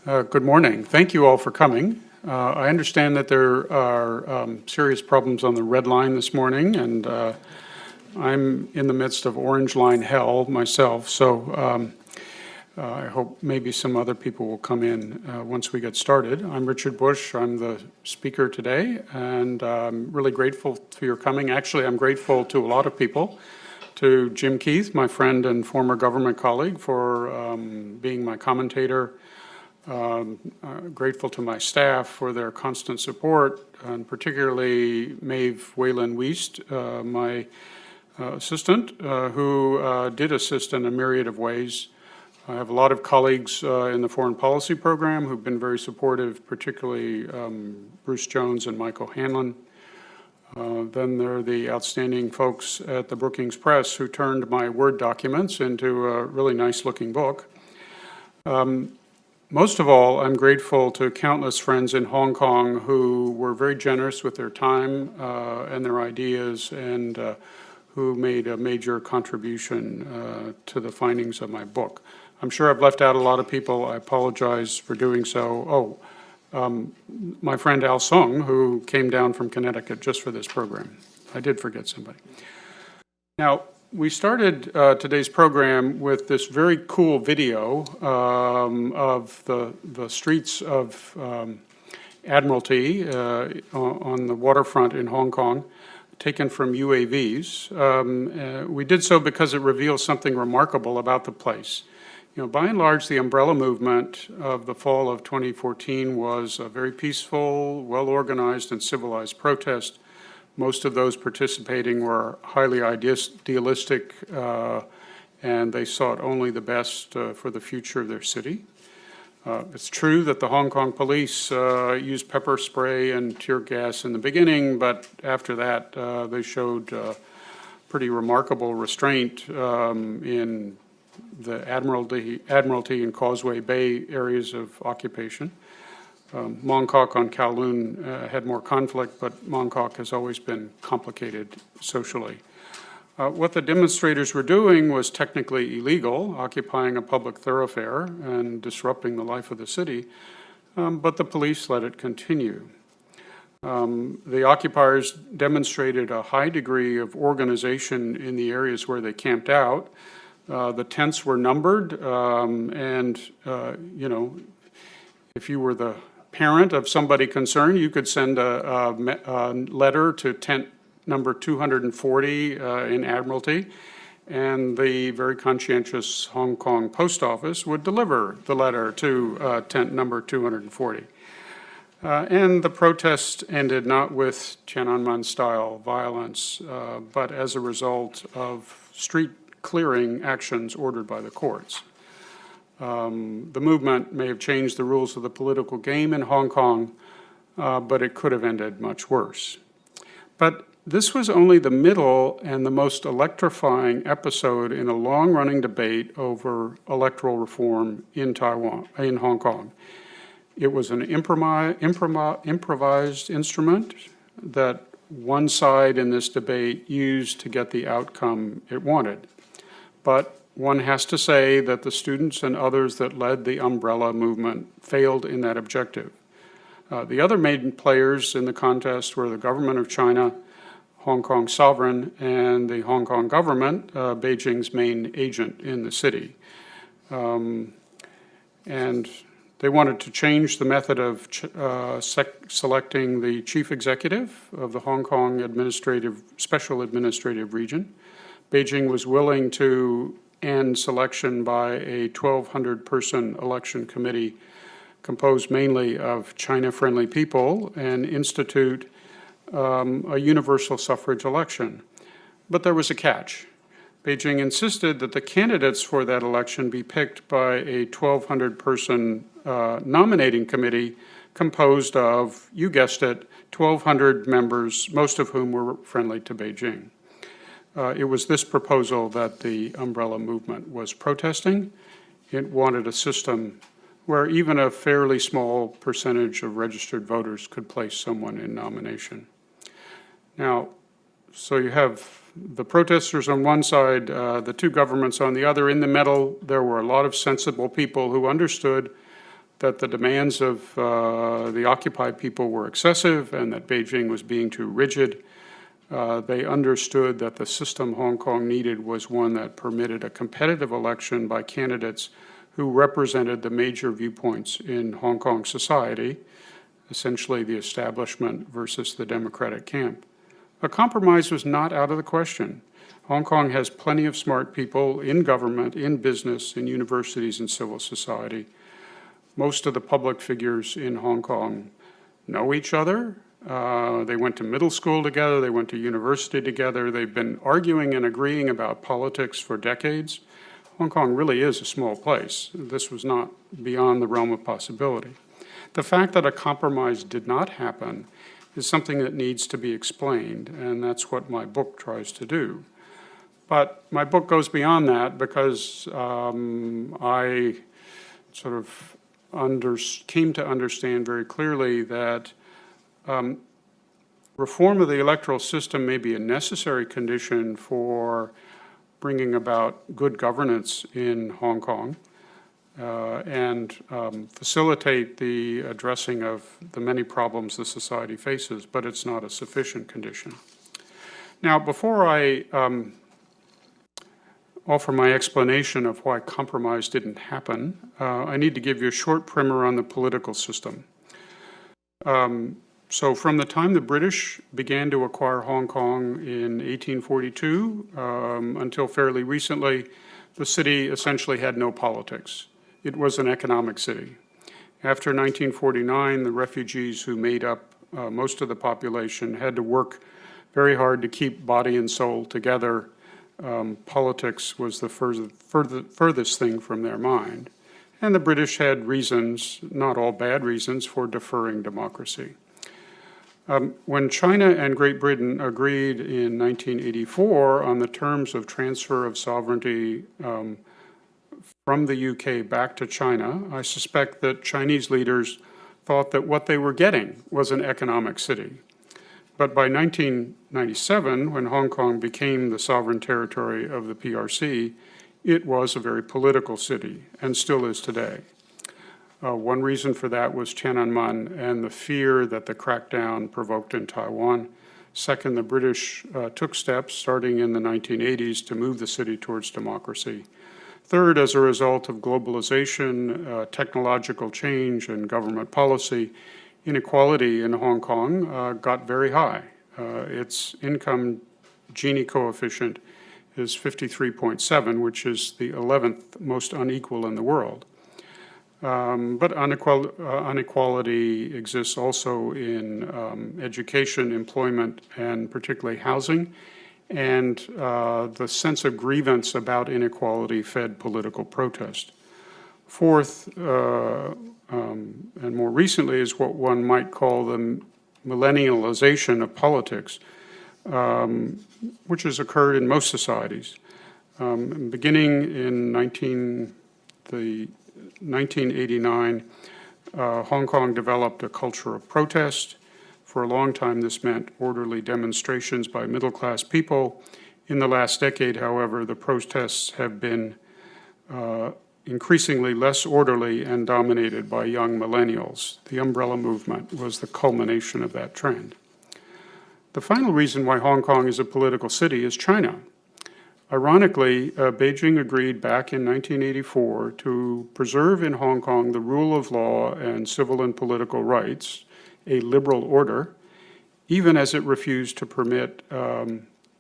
Good morning. Thank you all for coming. I understand that there are serious problems on the red line this morning, and I'm in the midst of orange line hell myself, so I hope maybe some other people will come in once we get started. I'm Richard Bush. I'm the speaker today, and I'm really grateful for your coming. Actually, I'm grateful to a lot of people. To Jim Keith, my friend and former government colleague, for being my commentator. Grateful to my staff for their constant support, and particularly Maeve Whalen-Wiest, my assistant, who did assist in a myriad of ways. I have a lot of colleagues in the foreign policy program who've been very supportive, particularly Bruce Jones and Michael Hanlon. Then there are the outstanding folks at the Brookings Press who turned my Word documents into a really nice-looking book. Most of all, I'm grateful to countless friends in Hong Kong who were very generous with their time and their ideas, and who made a major contribution to the findings of my book. I'm sure I've left out a lot of people. I apologize for doing so. My friend Al Sung, who came down from Connecticut just for this program. I did forget somebody. Now, we started today's program with this very cool video of the streets of Admiralty on the waterfront in Hong Kong, taken from UAVs. We did so because it reveals something remarkable about the place. You know, by and large, the umbrella movement of the fall of 2014 was a very peaceful, well-organized, and civilized protest. Most of those participating were highly idealistic, and they sought only the best for the future of their city. It's true that the Hong Kong police used pepper spray and tear gas in the beginning, but after that, they showed pretty remarkable restraint in the Admiralty and Causeway Bay areas of occupation. Mong Kok on Kowloon had more conflict, but Mong Kok has always been complicated socially. What the demonstrators were doing was technically illegal, occupying a public thoroughfare and disrupting the life of the city, but the police let it continue. The occupiers demonstrated a high degree of organization in the areas where they camped out. The tents were numbered, and you know, if you were the parent of somebody concerned, you could send a letter to tent number 240 in Admiralty, and the very conscientious Hong Kong post office would deliver the letter to tent number 240. And the protest ended not with Tiananmen-style violence, but as a result of street clearing actions ordered by the courts. The movement may have changed the rules of the political game in Hong Kong, but it could have ended much worse. But this was only the middle and the most electrifying episode in a long-running debate over electoral reform in Hong Kong. It was an improvised instrument that one side in this debate used to get the outcome it wanted. But one has to say that the students and others that led the umbrella movement failed in that objective. The other main players in the contest were the government of China, Hong Kong sovereign, and the Hong Kong government, Beijing's main agent in the city. And they wanted to change the method of selecting the chief executive of the Hong Kong Special Administrative Region. Beijing was willing to end selection by a 1,200-person election committee composed mainly of China-friendly people and institute a universal suffrage election. But there was a catch. Beijing insisted that the candidates for that election be picked by a 1,200-person nominating committee composed of, you guessed it, 1,200 members, most of whom were friendly to Beijing. It was this proposal that the umbrella movement was protesting. It wanted a system where even a fairly small percentage of registered voters could place someone in nomination. Now, so you have the protesters on one side, the two governments on the other. In the middle, there were a lot of sensible people who understood that the demands of the occupied people were excessive and that Beijing was being too rigid. They understood that the system Hong Kong needed was one that permitted a competitive election by candidates who represented the major viewpoints in Hong Kong society, essentially the establishment versus the democratic camp. A compromise was not out of the question. Hong Kong has plenty of smart people in government, in business, in universities, and civil society. Most of the public figures in Hong Kong know each other. They went to middle school together. They went to university together. They've been arguing and agreeing about politics for decades. Hong Kong really is a small place. This was not beyond the realm of possibility. The fact that a compromise did not happen is something that needs to be explained, and that's what my book tries to do. But my book goes beyond that because I sort of came to understand very clearly that reform of the electoral system may be a necessary condition for bringing about good governance in Hong Kong and facilitate the addressing of the many problems the society faces, but it's not a sufficient condition. Now, before I offer my explanation of why compromise didn't happen, I need to give you a short primer on the political system. So from the time the British began to acquire Hong Kong in 1842 until fairly recently, the city essentially had no politics. It was an economic city. After 1949, the refugees who made up most of the population had to work very hard to keep body and soul together. Politics was the furthest thing from their mind. And the British had reasons, not all bad reasons, for deferring democracy. When China and Great Britain agreed in 1984 on the terms of transfer of sovereignty from the UK back to China, I suspect that Chinese leaders thought that what they were getting was an economic city. But by 1997, when Hong Kong became the sovereign territory of the PRC, it was a very political city, and still is today. One reason for that was Tiananmen and the fear that the crackdown provoked in Taiwan. Second, the British took steps starting in the 1980s to move the city towards democracy. Third, as a result of globalization, technological change, and government policy, inequality in Hong Kong got very high. Its income Gini coefficient is 53.7, which is the 11th most unequal in the world. But inequality exists also in education, employment, and particularly housing. And the sense of grievance about inequality fed political protest. Fourth, and more recently, is what one might call the millennialization of politics, which has occurred in most societies. Beginning in 1989, Hong Kong developed a culture of protest. For a long time, this meant orderly demonstrations by middle-class people. In the last decade, however, the protests have been increasingly less orderly and dominated by young millennials. The umbrella movement was the culmination of that trend. The final reason why Hong Kong is a political city is China. Ironically, Beijing agreed back in 1984 to preserve in Hong Kong the rule of law and civil and political rights, a liberal order, even as it refused to permit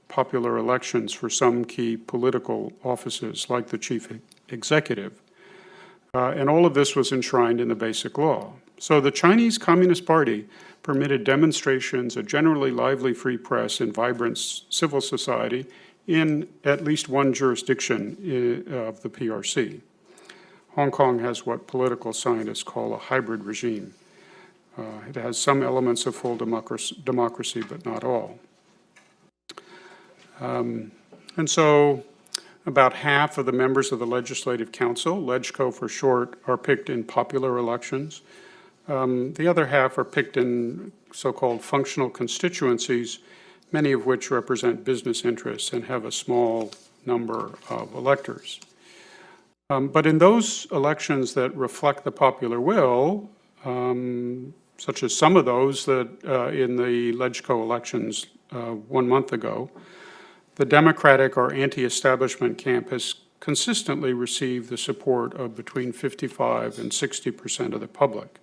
popular elections for some key political offices, like the chief executive. And all of this was enshrined in the Basic Law. So the Chinese Communist Party permitted demonstrations, a generally lively free press, and vibrant civil society in at least one jurisdiction of the PRC. Hong Kong has what political scientists call a hybrid regime. It has some elements of full democracy, but not all. And so about half of the members of the Legislative Council, LegCo for short, are picked in popular elections. The other half are picked in so-called functional constituencies, many of which represent business interests and have a small number of electors. But in those elections that reflect the popular will, such as some of those that in the LegCo elections 1 month ago, the Democratic or anti-establishment camp has consistently received the support of between 55 and 60% of the public.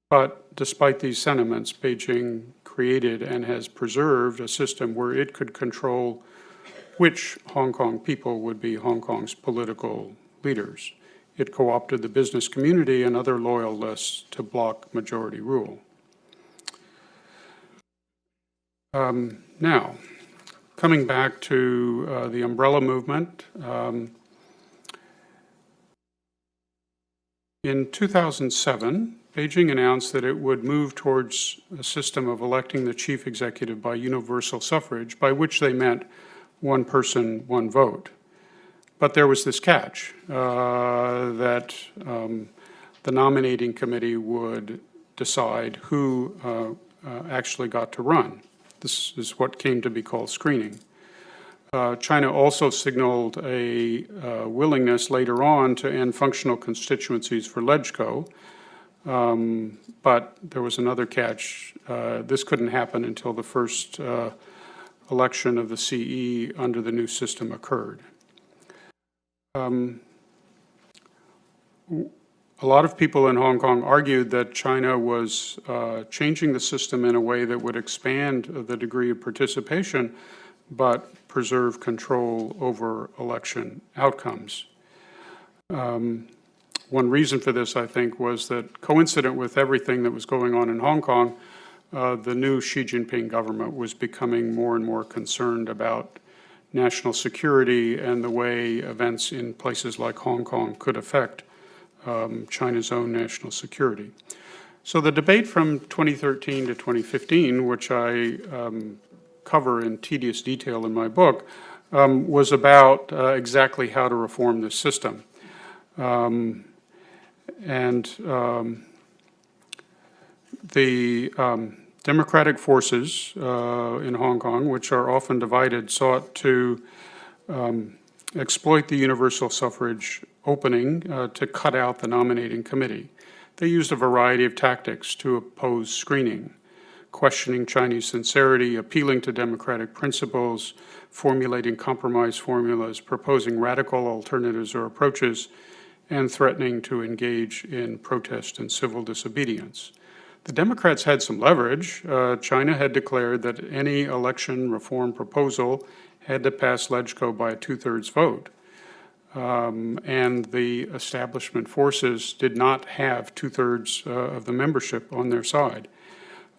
But despite these sentiments, Beijing created and has preserved a system where it could control which Hong Kong people would be Hong Kong's political leaders. It co-opted the business community and other loyalists to bloc majority rule. Now, coming back to the umbrella movement, in 2007, Beijing announced that it would move towards a system of electing the chief executive by universal suffrage, by which they meant one person, one vote. But there was this catch, that the nominating committee would decide who actually got to run. This is what came to be called screening. China also signaled a willingness later on to end functional constituencies for LegCo, but there was another catch. This couldn't happen until the first election of the CE under the new system occurred. A lot of people in Hong Kong argued that China was changing the system in a way that would expand the degree of participation, but preserve control over election outcomes. One reason for this, I think, was that coincident with everything that was going on in Hong Kong, the new Xi Jinping government was becoming more and more concerned about national security and the way events in places like Hong Kong could affect China's own national security. So the debate from 2013 to 2015, which I cover in tedious detail in my book, was about exactly how to reform this system. The democratic forces in Hong Kong, which are often divided, sought to exploit the universal suffrage opening to cut out the nominating committee. They used a variety of tactics to oppose screening, questioning Chinese sincerity, appealing to democratic principles, formulating compromise formulas, proposing radical alternatives or approaches, and threatening to engage in protest and civil disobedience. The Democrats had some leverage. China had declared that any election reform proposal had to pass LegCo by a 2/3 vote. And the establishment forces did not have 2/3 of the membership on their side.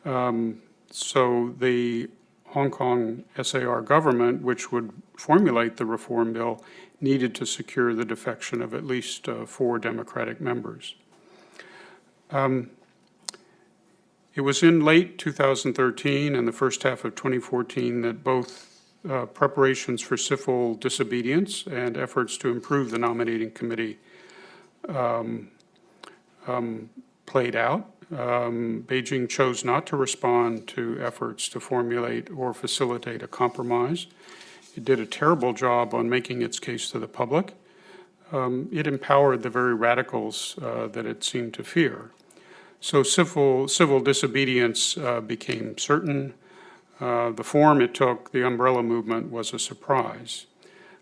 So the Hong Kong SAR government, which would formulate the reform bill, needed to secure the defection of at least 4 Democratic members. It was in late 2013 and the first half of 2014 that both preparations for civil disobedience and efforts to improve the nominating committee played out. Beijing chose not to respond to efforts to formulate or facilitate a compromise. It did a terrible job on making its case to the public. It empowered the very radicals that it seemed to fear. So civil disobedience became certain. The form it took, the umbrella movement, was a surprise.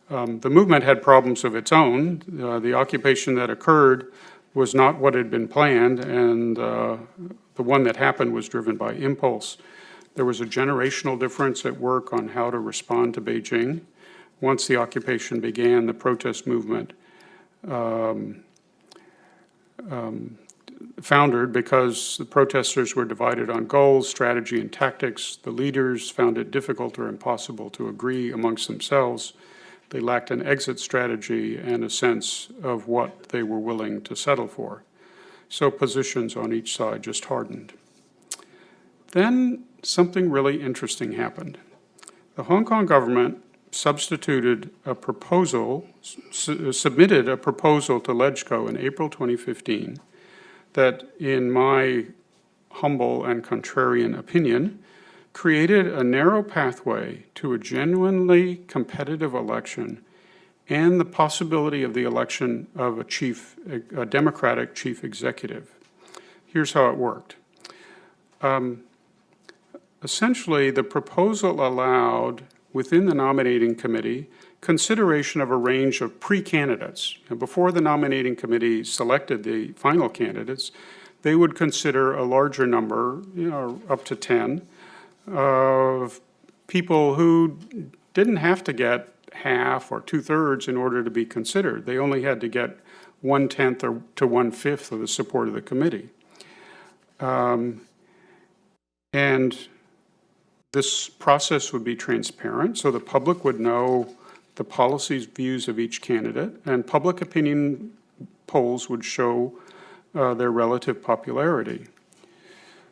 The movement had problems of its own. The occupation that occurred was not what had been planned, and the one that happened was driven by impulse. There was a generational difference at work on how to respond to Beijing. Once the occupation began, the protest movement foundered because the protesters were divided on goals, strategy, and tactics. The leaders found it difficult or impossible to agree amongst themselves. They lacked an exit strategy and a sense of what they were willing to settle for. So positions on each side just hardened. Then something really interesting happened. The Hong Kong government submitted a proposal to LegCo in April 2015 that, in my humble and contrarian opinion, created a narrow pathway to a genuinely competitive election and the possibility of the election of a Democratic chief executive. Here's how it worked. Essentially, the proposal allowed, within the nominating committee, consideration of a range of pre-candidates. And before the nominating committee selected the final candidates, they would consider a larger number, up to 10, of people who didn't have to get half or 2/3 in order to be considered. They only had to get 1/10 or to 1/5 of the support of the committee. And this process would be transparent, so the public would know the policies, views of each candidate, and public opinion polls would show their relative popularity.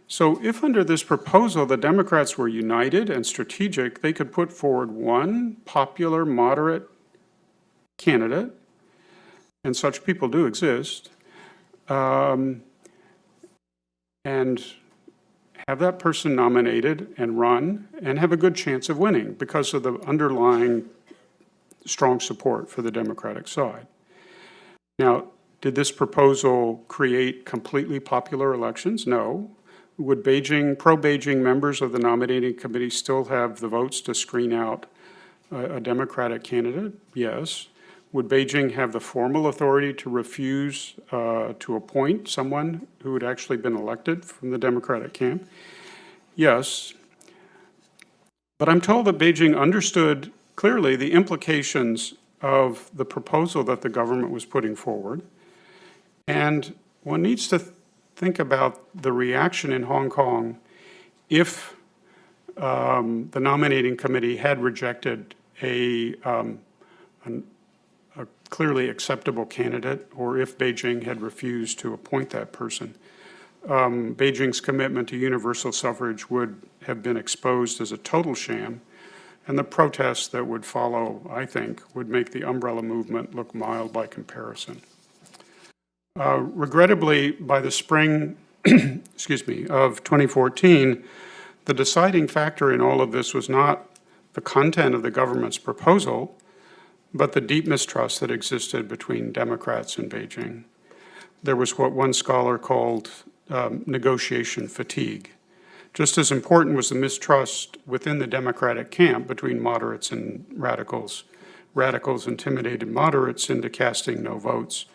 So if under this proposal the Democrats were united and strategic, they could put forward one popular, moderate candidate, and such people do exist, and have that person nominated and run and have a good chance of winning because of the underlying strong support for the Democratic side. Now, did this proposal create completely popular elections? No. Would pro-Beijing members of the nominating committee still have the votes to screen out a Democratic candidate? Yes. Would Beijing have the formal authority to refuse to appoint someone who had actually been elected from the Democratic camp? Yes. But I'm told that Beijing understood clearly the implications of the proposal that the government was putting forward. And one needs to think about the reaction in Hong Kong if the nominating committee had rejected a clearly acceptable candidate, or if Beijing had refused to appoint that person. Beijing's commitment to universal suffrage would have been exposed as a total sham, and the protests that would follow, I think, would make the umbrella movement look mild by comparison. Regrettably, by the spring of 2014, the deciding factor in all of this was not the content of the government's proposal, but the deep mistrust that existed between Democrats and Beijing. There was what one scholar called negotiation fatigue. Just as important was the mistrust within the Democratic camp between moderates and radicals. Radicals intimidated moderates into casting no votes.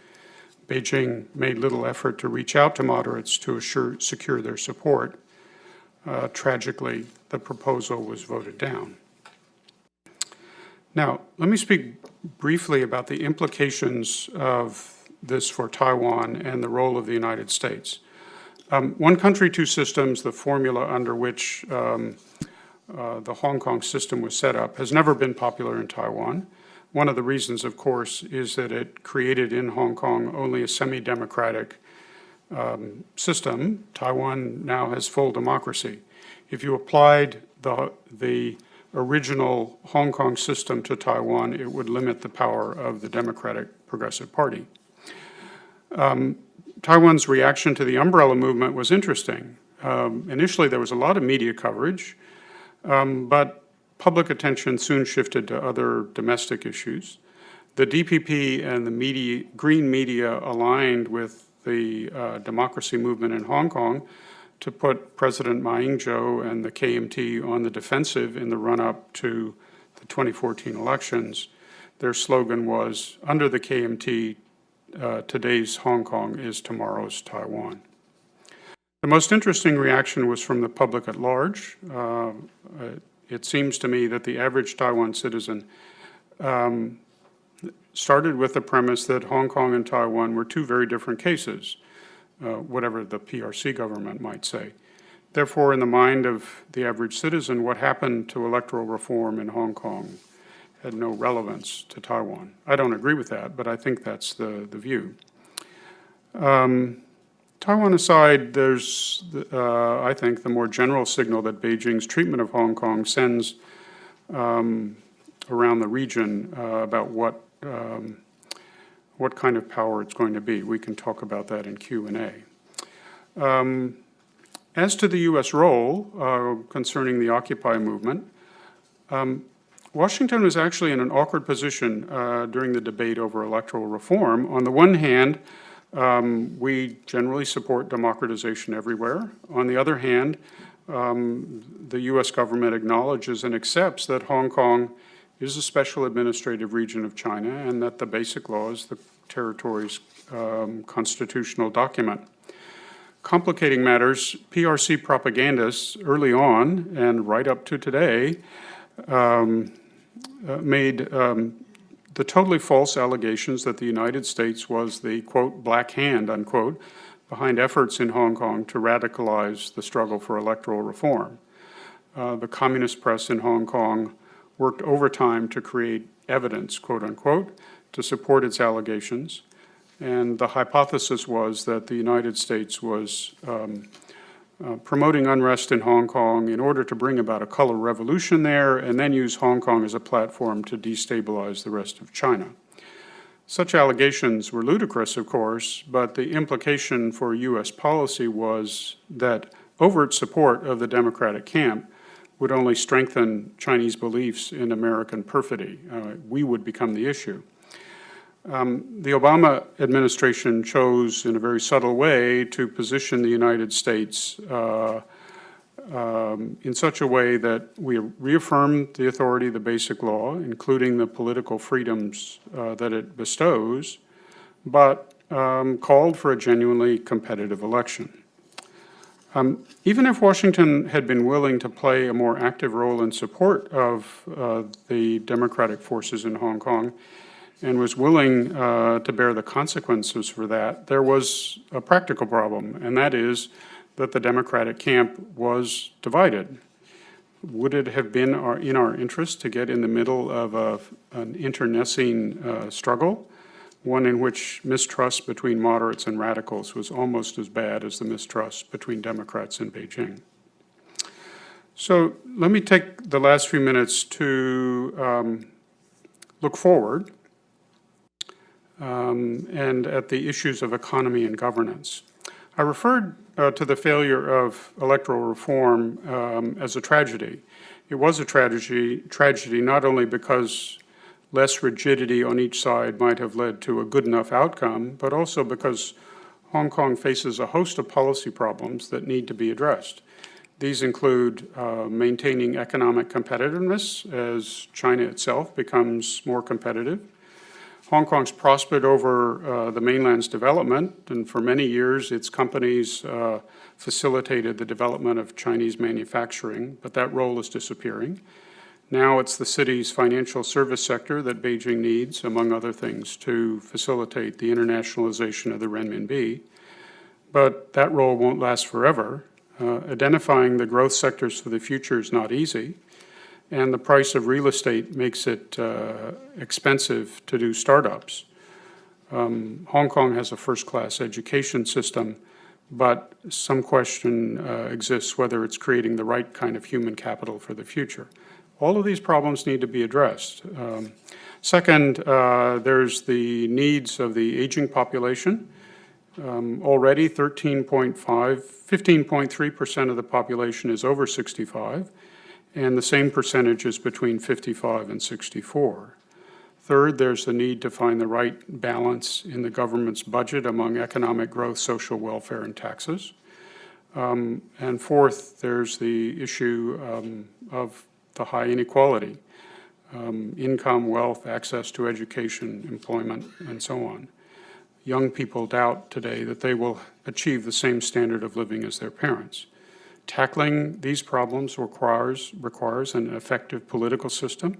Beijing made little effort to reach out to moderates to secure their support. Tragically, the proposal was voted down. Now, let me speak briefly about the implications of this for Taiwan and the role of the United States. One country, two systems, the formula under which the Hong Kong system was set up, has never been popular in Taiwan. One of the reasons, of course, is that it created in Hong Kong only a semi-democratic system. Taiwan now has full democracy. If you applied the original Hong Kong system to Taiwan, it would limit the power of the Democratic Progressive Party. Taiwan's reaction to the umbrella movement was interesting. Initially, there was a lot of media coverage, but public attention soon shifted to other domestic issues. The DPP and the green media aligned with the democracy movement in Hong Kong to put President Ma Ying-jeou and the KMT on the defensive in the run-up to the 2014 elections. Their slogan was, under the KMT, today's Hong Kong is tomorrow's Taiwan. The most interesting reaction was from the public at large. It seems to me that the average Taiwan citizen started with the premise that Hong Kong and Taiwan were two very different cases, whatever the PRC government might say. Therefore, in the mind of the average citizen, what happened to electoral reform in Hong Kong had no relevance to Taiwan. I don't agree with that, but I think that's the view. Taiwan aside, there's, I think, the more general signal that Beijing's treatment of Hong Kong sends around the region about what kind of power it's going to be. We can talk about that in Q&A. As to the U.S. role concerning the Occupy movement, Washington was actually in an awkward position during the debate over electoral reform. On the one hand, we generally support democratization everywhere. On the other hand, the U.S. government acknowledges and accepts that Hong Kong is a special administrative region of China and that the Basic Law is the territory's constitutional document. Complicating matters, PRC propagandists early on and right up to today made the totally false allegations that the United States was the, quote, black hand, unquote, behind efforts in Hong Kong to radicalize the struggle for electoral reform. The communist press in Hong Kong worked overtime to create evidence, quote unquote, to support its allegations. And the hypothesis was that the United States was promoting unrest in Hong Kong in order to bring about a color revolution there and then use Hong Kong as a platform to destabilize the rest of China. Such allegations were ludicrous, of course, but the implication for U.S. policy was that overt support of the Democratic camp would only strengthen Chinese beliefs in American perfidy. We would become the issue. The Obama administration chose, in a very subtle way, to position the United States in such a way that we reaffirmed the authority of the Basic Law, including the political freedoms that it bestows, but called for a genuinely competitive election. Even if Washington had been willing to play a more active role in support of the democratic forces in Hong Kong and was willing to bear the consequences for that, there was a practical problem, and that is that the Democratic camp was divided. Would it have been in our interest to get in the middle of an internecine struggle, one in which mistrust between moderates and radicals was almost as bad as the mistrust between Democrats in Beijing? So let me take the last few minutes to look forward and at the issues of economy and governance. I referred to the failure of electoral reform as a tragedy. It was a tragedy not only because less rigidity on each side might have led to a good enough outcome, but also because Hong Kong faces a host of policy problems that need to be addressed. These include maintaining economic competitiveness as China itself becomes more competitive. Hong Kong's prospered over the mainland's development, and for many years its companies facilitated the development of Chinese manufacturing, but that role is disappearing. Now it's the city's financial service sector that Beijing needs, among other things, to facilitate the internationalization of the renminbi. But that role won't last forever. Identifying the growth sectors for the future is not easy, and the price of real estate makes it expensive to do startups. Hong Kong has a first-class education system, but some question exists whether it's creating the right kind of human capital for the future. All of these problems need to be addressed. Second, there's the needs of the aging population. Already 15.3% of the population is over 65, and the same percentage is between 55 and 64. Third, there's the need to find the right balance in the government's budget among economic growth, social welfare, and taxes. And fourth, there's the issue of the high inequality, income, wealth, access to education, employment, and so on. Young people doubt today that they will achieve the same standard of living as their parents. Tackling these problems requires an effective political system.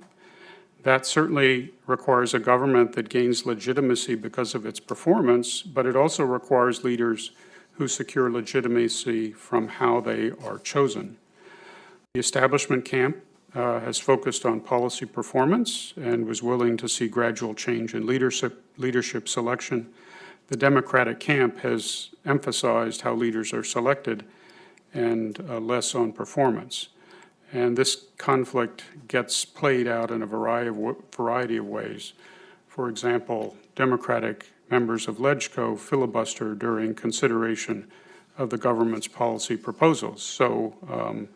That certainly requires a government that gains legitimacy because of its performance, but it also requires leaders who secure legitimacy from how they are chosen. The establishment camp has focused on policy performance and was willing to see gradual change in leadership selection. The Democratic camp has emphasized how leaders are selected and less on performance. And this conflict gets played out in a variety of ways. For example, Democratic members of LegCo filibuster during consideration of the government's policy proposals. So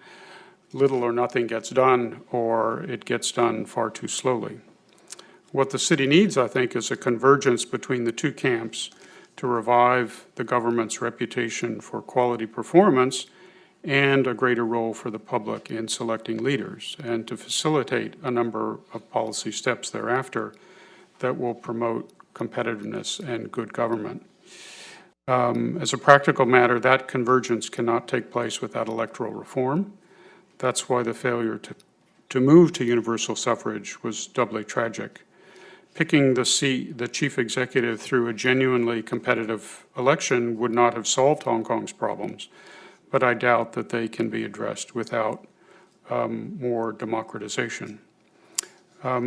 little or nothing gets done, or it gets done far too slowly. What the city needs, I think, is a convergence between the two camps to revive the government's reputation for quality performance and a greater role for the public in selecting leaders, and to facilitate a number of policy steps thereafter that will promote competitiveness and good government. As a practical matter, that convergence cannot take place without electoral reform. That's why the failure to move to universal suffrage was doubly tragic. Picking the chief executive through a genuinely competitive election would not have solved Hong Kong's problems, but I doubt that they can be addressed without more democratization. I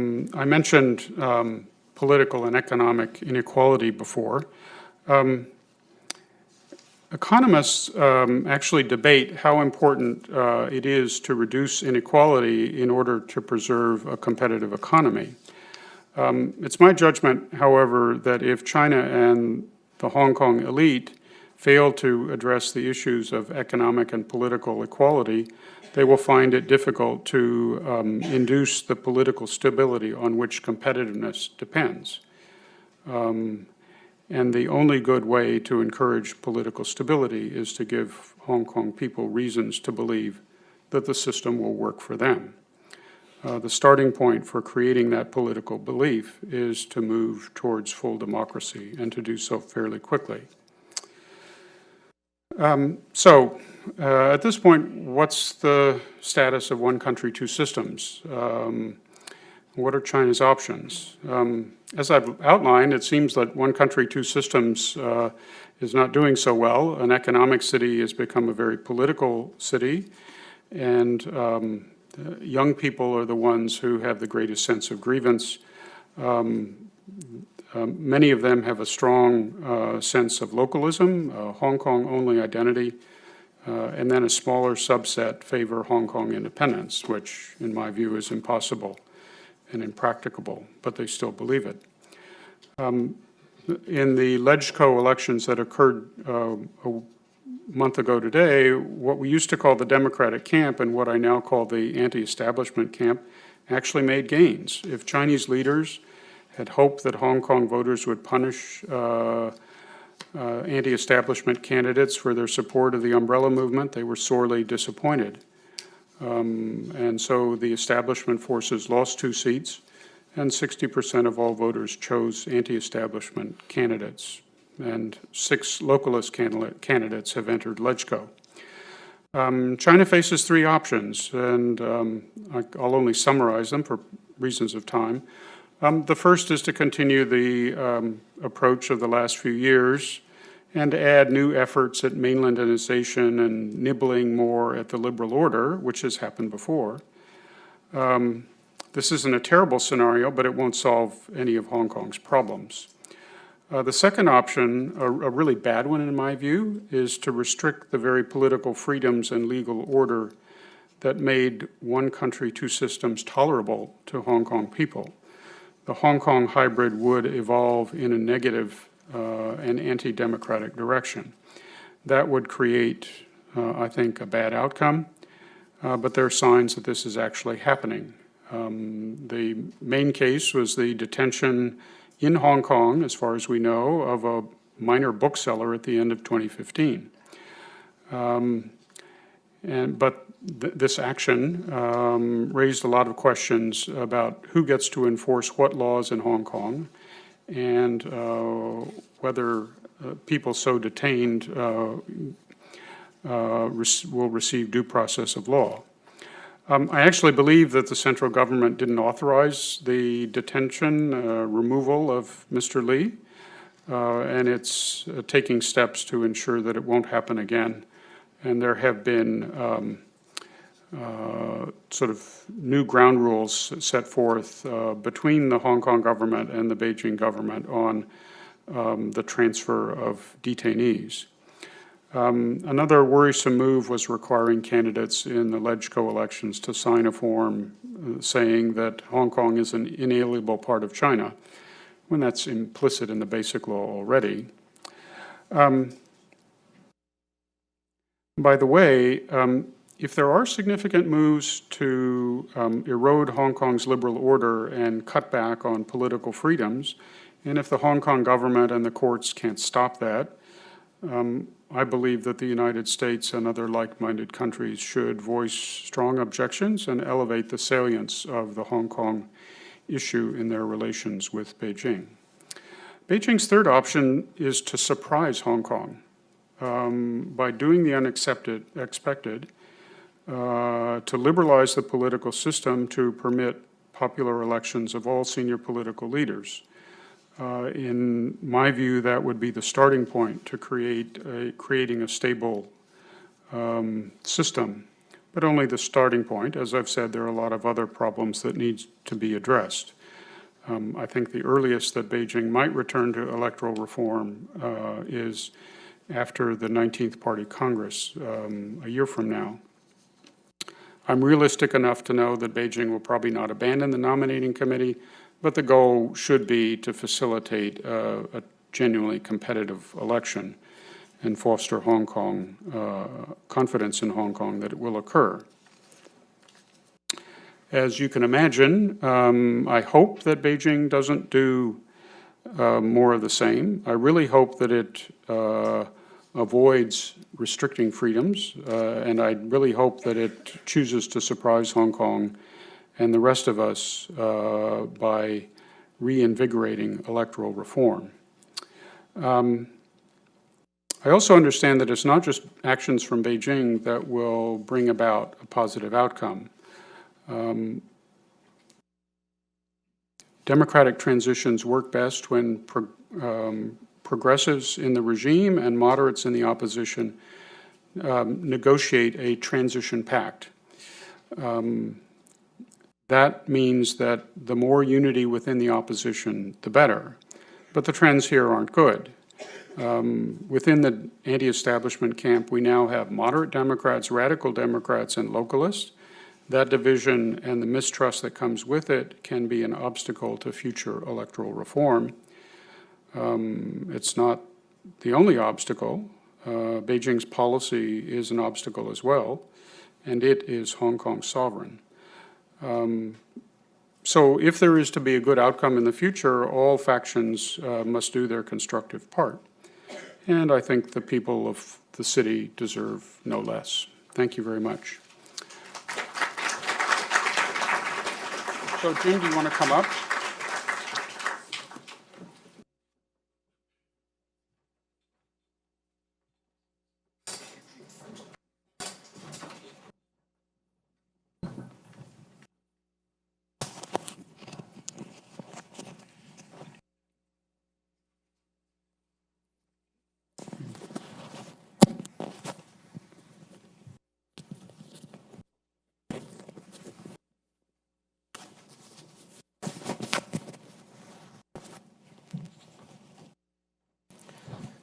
mentioned political and economic inequality before. Economists actually debate how important it is to reduce inequality in order to preserve a competitive economy. It's my judgment, however, that if China and the Hong Kong elite fail to address the issues of economic and political equality, they will find it difficult to induce the political stability on which competitiveness depends. And the only good way to encourage political stability is to give Hong Kong people reasons to believe that the system will work for them. The starting point for creating that political belief is to move towards full democracy and to do so fairly quickly. At this point, what's the status of one country, two systems? What are China's options? As I've outlined, it seems that one country, two systems is not doing so well. An economic city has become a very political city, and young people are the ones who have the greatest sense of grievance. Many of them have a strong sense of localism, Hong Kong-only identity, and then a smaller subset favor Hong Kong independence, which, in my view, is impossible and impracticable, but they still believe it. In the LegCo elections that occurred a month ago today, what we used to call the Democratic camp and what I now call the anti-establishment camp actually made gains. If Chinese leaders had hoped that Hong Kong voters would punish anti-establishment candidates for their support of the umbrella movement, they were sorely disappointed. And so the establishment forces lost 2 seats, and 60% of all voters chose anti-establishment candidates, and 6 localist candidates have entered LegCo. China faces 3 options, and I'll only summarize them for reasons of time. The first is to continue the approach of the last few years and to add new efforts at mainlandization and nibbling more at the liberal order, which has happened before. This isn't a terrible scenario, but it won't solve any of Hong Kong's problems. The second option, a really bad one in my view, is to restrict the very political freedoms and legal order that made one country, two systems tolerable to Hong Kong people. The Hong Kong hybrid would evolve in a negative and anti-democratic direction. That would create, I think, a bad outcome, but there are signs that this is actually happening. The main case was the detention in Hong Kong, as far as we know, of a minor bookseller at the end of 2015. This action raised a lot of questions about who gets to enforce what laws in Hong Kong and whether people so detained will receive due process of law. I actually believe that the central government didn't authorize the detention, removal of Mr. Lee, and it's taking steps to ensure that it won't happen again. And there have been sort of new ground rules set forth between the Hong Kong government and the Beijing government on the transfer of detainees. Another worrisome move was requiring candidates in the LegCo elections to sign a form saying that Hong Kong is an inalienable part of China, when that's implicit in the basic law already. By the way, If there are significant moves to erode Hong Kong's liberal order and cut back on political freedoms, and if the Hong Kong government and the courts can't stop that, I believe that the United States and other like-minded countries should voice strong objections and elevate the salience of the Hong Kong issue in their relations with Beijing. Beijing's third option is to surprise Hong Kong by doing the expected, to liberalize the political system to permit popular elections of all senior political leaders. In my view, that would be the starting point to creating a stable system, but only the starting point. As I've said, there are a lot of other problems that need to be addressed. I think the earliest that Beijing might return to electoral reform is after the 19th Party Congress a year from now. I'm realistic enough to know that Beijing will probably not abandon the nominating committee, but the goal should be to facilitate a genuinely competitive election and foster Hong Kong, confidence in Hong Kong that it will occur. As you can imagine, I hope that Beijing doesn't do more of the same. I really hope that it avoids restricting freedoms, and I really hope that it chooses to surprise Hong Kong and the rest of us by reinvigorating electoral reform. I also understand that it's not just actions from Beijing that will bring about a positive outcome. Democratic transitions work best when progressives in the regime and moderates in the opposition negotiate a transition pact. That means that the more unity within the opposition, the better. But the trends here aren't good. Within the anti-establishment camp, we now have moderate Democrats, radical Democrats, and localists. That division and the mistrust that comes with it can be an obstacle to future electoral reform. It's not the only obstacle. Beijing's policy is an obstacle as well, and it is Hong Kong's sovereign. So if there is to be a good outcome in the future, all factions must do their constructive part. And I think the people of the city deserve no less. Thank you very much. So Jim, do you want to come up?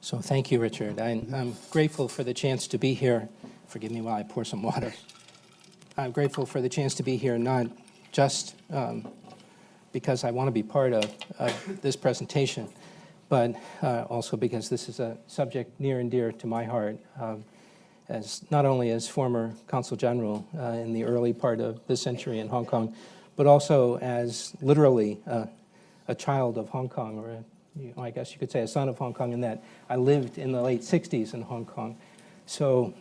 So thank you, Richard. I'm grateful for the chance to be here. Forgive me while I pour some water. I'm grateful for the chance to be here, not just because I want to be part of this presentation, but also because this is a subject near and dear to my heart, as not only as former Consul General in the early part of this century in Hong Kong, but also as literally a child of Hong Kong, or I guess you could say a son of Hong Kong, in that I lived in the late 60s in Hong Kong. So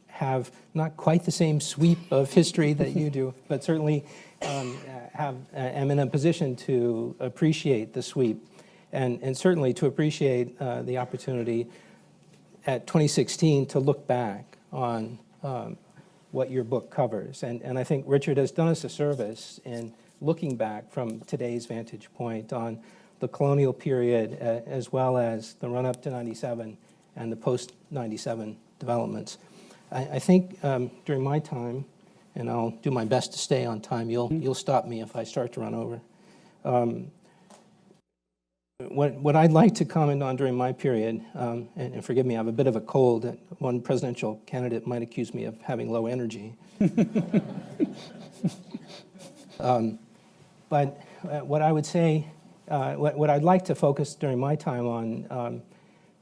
have not quite the same sweep of history that you do, but certainly am in a position to appreciate the sweep, and certainly to appreciate the opportunity at 2016 to look back on what your book covers. And I think Richard has done us a service in looking back from today's vantage point on the colonial period, as well as the run-up to 97 and the post-97 developments. I think during my time, and I'll do my best to stay on time, you'll stop me if I start to run over. What I'd like to comment on during my period, and forgive me, I have a bit of a cold. One presidential candidate might accuse me of having low energy. But what I would say, what I'd like to focus during my time on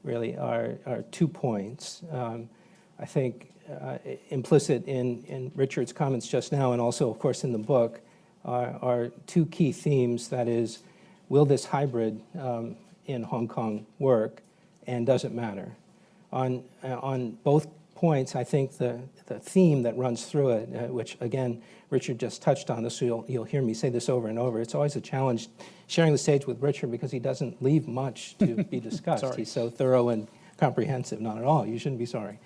really are 2 points. I think implicit in Richard's comments just now, and also, of course, in the book, are two key themes. That is, will this hybrid in Hong Kong work, and does it matter? On both points, I think the theme that runs through it, which again, Richard just touched on this, so you'll hear me say this over and over. It's always a challenge sharing the stage with Richard because he doesn't leave much to be discussed. He's so thorough and comprehensive. Not at all. You shouldn't be sorry.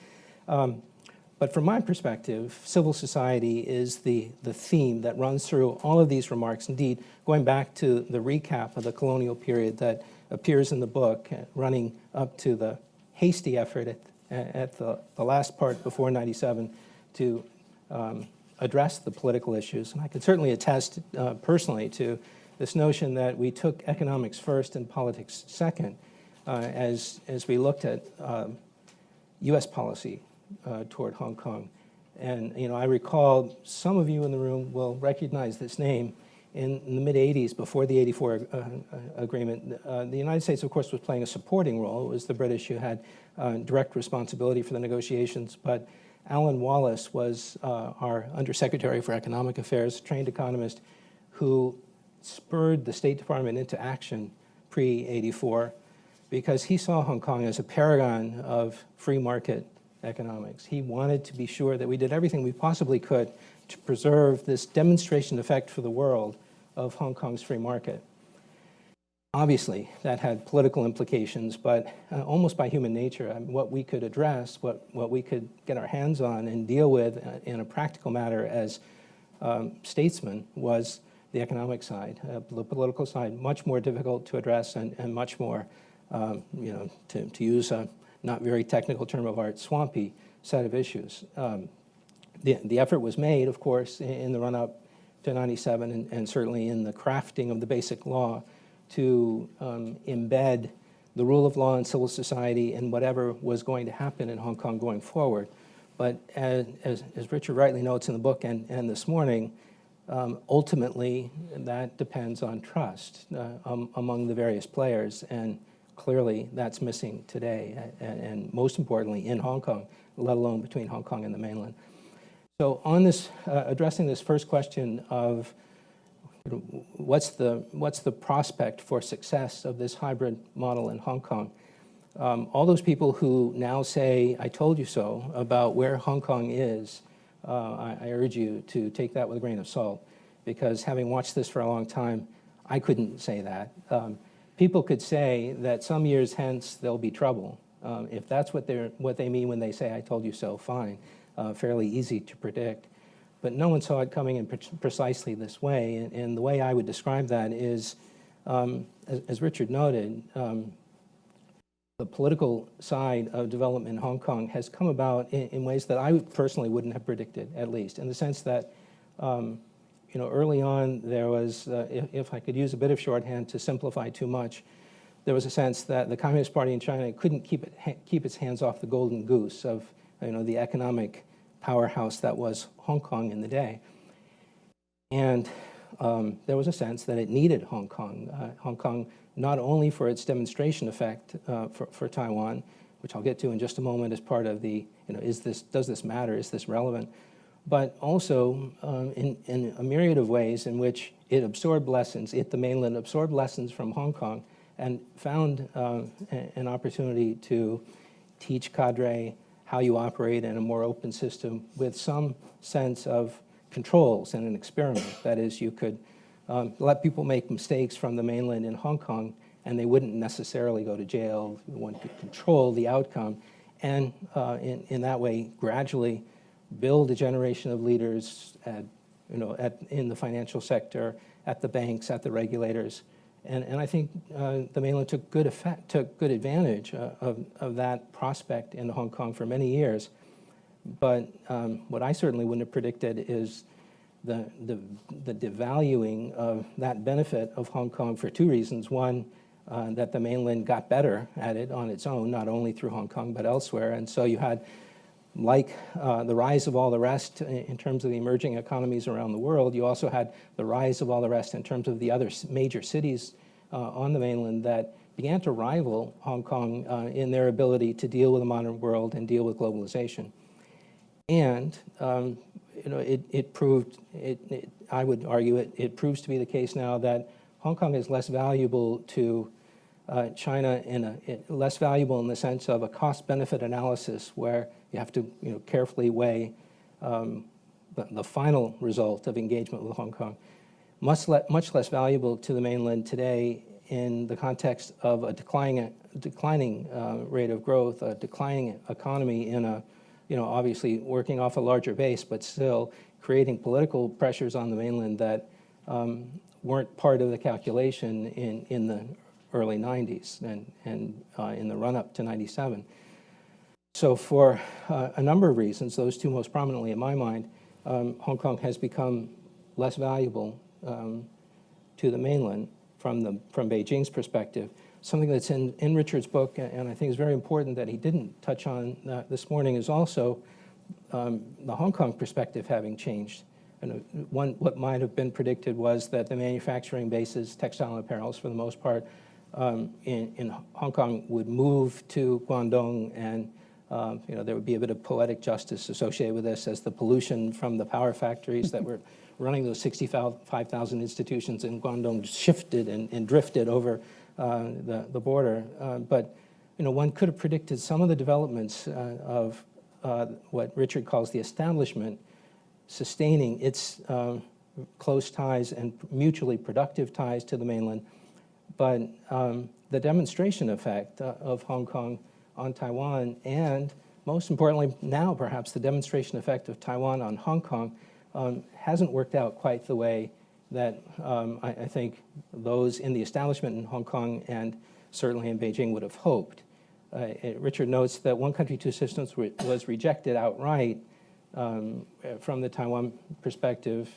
But from my perspective, civil society is the theme that runs through all of these remarks. Indeed, going back to the recap of the colonial period that appears in the book, running up to the hasty effort at the last part before 97 to address the political issues. And I can certainly attest personally to this notion that we took economics first and politics second as we looked at U.S. policy toward Hong Kong. And I recall some of you in the room will recognize this name. In the mid-'80s, before the '84 agreement, the United States, of course, was playing a supporting role. It was the British who had direct responsibility for the negotiations, but Alan Wallace was our Undersecretary for Economic Affairs, trained economist, who spurred the State Department into action pre-'84 because he saw Hong Kong as a paragon of free market economics. He wanted to be sure that we did everything we possibly could to preserve this demonstration effect for the world of Hong Kong's free market. Obviously, that had political implications, but almost by human nature, what we could address, what we could get our hands on and deal with in a practical matter as statesmen was the economic side. The political side, much more difficult to address and much more, to use a not very technical term of art, swampy set of issues. The effort was made, of course, in the run-up to 97 and certainly in the crafting of the Basic Law to embed the rule of law and civil society in whatever was going to happen in Hong Kong going forward. But as Richard rightly notes in the book and this morning, ultimately that depends on trust among the various players, and clearly that's missing today, and most importantly in Hong Kong, let alone between Hong Kong and the mainland. So on this, addressing this first question of what's the prospect for success of this hybrid model in Hong Kong, all those people who now say, I told you so, about where Hong Kong is, I urge you to take that with a grain of salt, because having watched this for a long time, I couldn't say that. People could say that some years hence there'll be trouble. If that's what they mean when they say, I told you so, fine. Fairly easy to predict. But no one saw it coming in precisely this way. And the way I would describe that is, as Richard noted, the political side of development in Hong Kong has come about in ways that I personally wouldn't have predicted, at least, in the sense that early on there was, if I could use a bit of shorthand to simplify too much, there was a sense that the Communist Party in China couldn't keep its hands off the golden goose of the economic powerhouse that was Hong Kong in the day. And there was a sense that it needed Hong Kong. Hong Kong, not only for its demonstration effect for Taiwan, which I'll get to in just a moment as part of the, does this matter, is this relevant, but also in a myriad of ways in which it absorbed lessons, the mainland absorbed lessons from Hong Kong and found an opportunity to teach cadre how you operate in a more open system with some sense of controls and an experiment. That is, you could let people make mistakes from the mainland in Hong Kong and they wouldn't necessarily go to jail. One could control the outcome and in that way gradually build a generation of leaders in the financial sector, at the banks, at the regulators. And I think the mainland took good advantage of that prospect in Hong Kong for many years. But what I certainly wouldn't have predicted is the devaluing of that benefit of Hong Kong for two reasons. One, that the mainland got better at it on its own, not only through Hong Kong but elsewhere. And so you had, like the rise of all the rest in terms of the emerging economies around the world, you also had the rise of all the rest in terms of the other major cities on the mainland that began to rival Hong Kong in their ability to deal with the modern world and deal with globalization. And it proved, I would argue it proves to be the case now that Hong Kong is less valuable to China, less valuable in the sense of a cost-benefit analysis where you have to carefully weigh the final result of engagement with Hong Kong. Much less valuable to the mainland today in the context of a declining rate of growth, a declining economy in a, obviously working off a larger base, but still creating political pressures on the mainland that weren't part of the calculation in the early 90s and in the run-up to 97. So for a number of reasons, those two most prominently in my mind, Hong Kong has become less valuable to the mainland from Beijing's perspective. Something that's in Richard's book, and I think is very important that he didn't touch on this morning, is also the Hong Kong perspective having changed. And what might have been predicted was that the manufacturing bases, textile and apparels for the most part, in Hong Kong would move to Guangdong, and there would be a bit of poetic justice associated with this as the pollution from the power factories that were running those 65,000 institutions in Guangdong shifted and drifted over the border. But one could have predicted some of the developments of what Richard calls the establishment sustaining its close ties and mutually productive ties to the mainland. But the demonstration effect of Hong Kong on Taiwan, and most importantly now perhaps the demonstration effect of Taiwan on Hong Kong, hasn't worked out quite the way that I think those in the establishment in Hong Kong and certainly in Beijing would have hoped. Richard notes that one country, two systems was rejected outright from the Taiwan perspective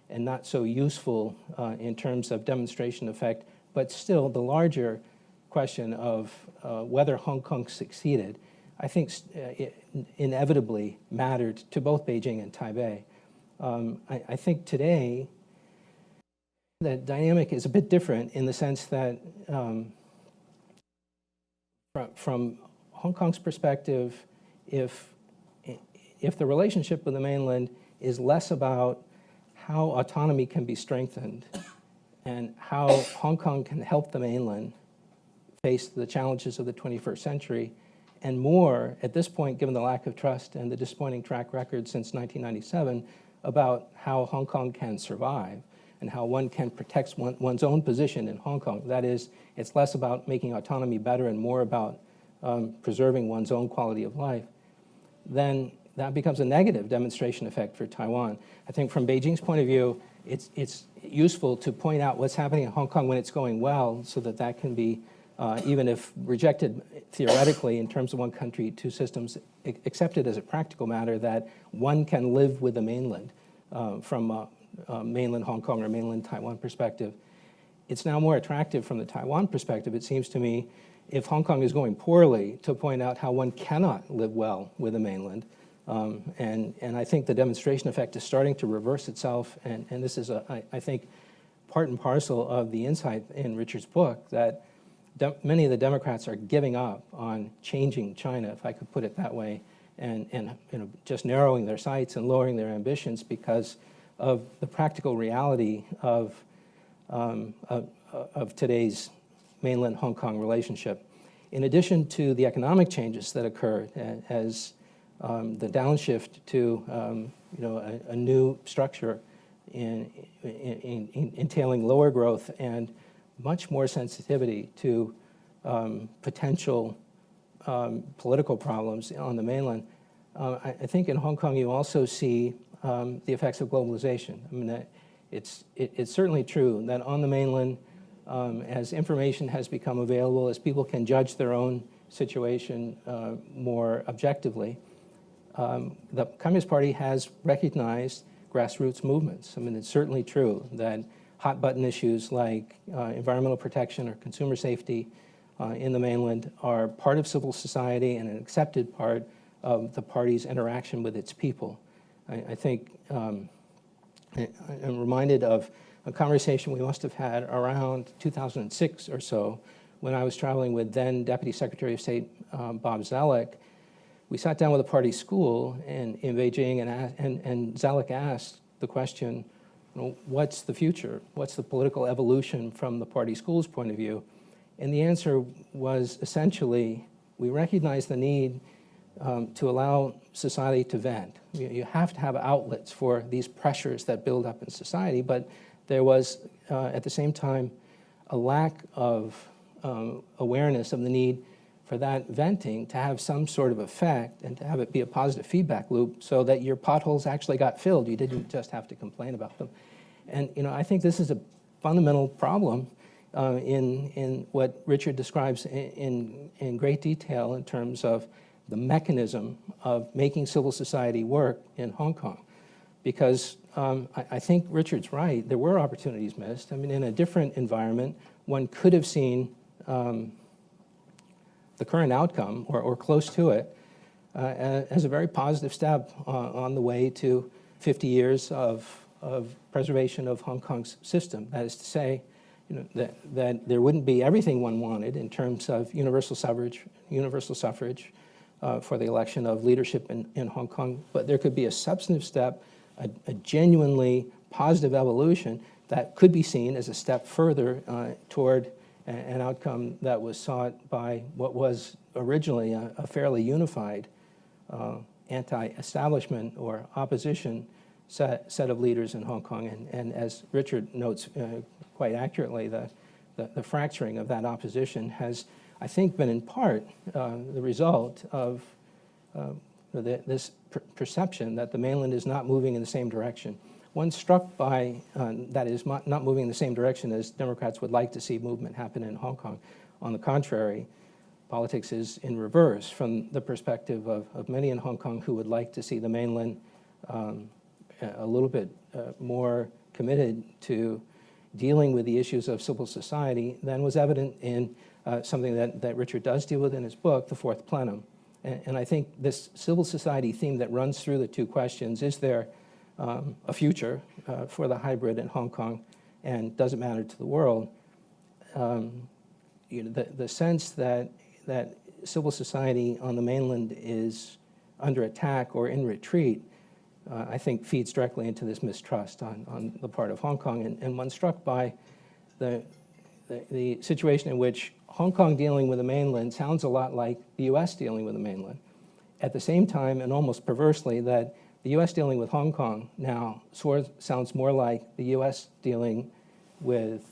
and not so useful in terms of demonstration effect, but still the larger question of whether Hong Kong succeeded, I think it inevitably mattered to both Beijing and Taipei. I think today the dynamic is a bit different in the sense that from Hong Kong's perspective, if the relationship with the mainland is less about how autonomy can be strengthened and how Hong Kong can help the mainland face the challenges of the 21st century, and more, at this point, given the lack of trust and the disappointing track record since 1997, about how Hong Kong can survive and how one can protect one's own position in Hong Kong. That is, it's less about making autonomy better and more about preserving one's own quality of life, then that becomes a negative demonstration effect for Taiwan. I think from Beijing's point of view, it's useful to point out what's happening in Hong Kong when it's going well so that can be, even if rejected theoretically in terms of one country, two systems, accepted as a practical matter that one can live with the mainland from mainland Hong Kong or mainland Taiwan perspective. It's now more attractive from the Taiwan perspective, it seems to me, if Hong Kong is going poorly, to point out how one cannot live well with the mainland. And I think the demonstration effect is starting to reverse itself, and this is, I think, part and parcel of the insight in Richard's book that many of the Democrats are giving up on changing China, if I could put it that way, and just narrowing their sights and lowering their ambitions because of the practical reality of today's mainland Hong Kong relationship. In addition to the economic changes that occurred as the downshift to a new structure entailing lower growth and much more sensitivity to potential political problems on the mainland, I think in Hong Kong you also see the effects of globalization. I mean, it's certainly true that on the mainland, as information has become available, as people can judge their own situation more objectively, the Communist Party has recognized grassroots movements. I mean, it's certainly true that hot-button issues like environmental protection or consumer safety in the mainland are part of civil society and an accepted part of the party's interaction with its people. I think I'm reminded of a conversation we must have had around 2006 or so when I was traveling with then Deputy Secretary of State Bob Zoellick we sat down with a party school in Beijing, and Zalek asked the question, what's the future? What's the political evolution from the party school's point of view? And the answer was essentially, we recognize the need to allow society to vent. You have to have outlets for these pressures that build up in society, but there was, at the same time, a lack of awareness of the need for that venting to have some sort of effect and to have it be a positive feedback loop so that your potholes actually got filled. You didn't just have to complain about them. And I think this is a fundamental problem in what Richard describes in great detail in terms of the mechanism of making civil society work in Hong Kong. Because I think Richard's right, there were opportunities missed. I mean, in a different environment, one could have seen the current outcome, or close to it, as a very positive step on the way to 50 years of preservation of Hong Kong's system. That is to say, that there wouldn't be everything one wanted in terms of universal suffrage for the election of leadership in Hong Kong, but there could be a substantive step, a genuinely positive evolution that could be seen as a step further toward an outcome that was sought by what was originally a fairly unified anti-establishment or opposition set of leaders in Hong Kong. And as Richard notes quite accurately, the fracturing of that opposition has, I think, been in part the result of this perception that the mainland is not moving in the same direction. One struck by that is not moving in the same direction as Democrats would like to see movement happen in Hong Kong. On the contrary, politics is in reverse from the perspective of many in Hong Kong who would like to see the mainland a little bit more committed to dealing with the issues of civil society than was evident in something that Richard does deal with in his book, The Fourth Plenum. And I think this civil society theme that runs through the two questions, is there a future for the hybrid in Hong Kong, and does it matter to the world? The sense that civil society on the mainland is under attack or in retreat, I think feeds directly into this mistrust on the part of Hong Kong. And one struck by the situation in which Hong Kong dealing with the mainland sounds a lot like the US dealing with the mainland. At the same time, and almost perversely, that the US dealing with Hong Kong now sounds more like the US dealing with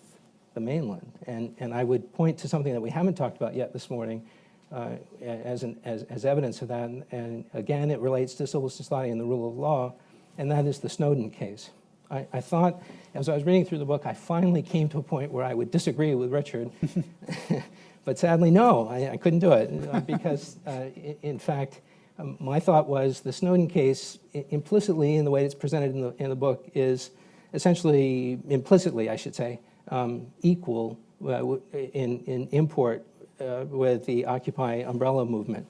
the mainland. And I would point to something that we haven't talked about yet this morning as evidence of that. And again, it relates to civil society and the rule of law, and that is the Snowden case. I thought, as I was reading through the book, I finally came to a point where I would disagree with Richard. But sadly, no, I couldn't do it because, in fact, my thought was the Snowden case, implicitly in the way it's presented in the book, is essentially, implicitly, I should say, equal in import with the Occupy umbrella movement.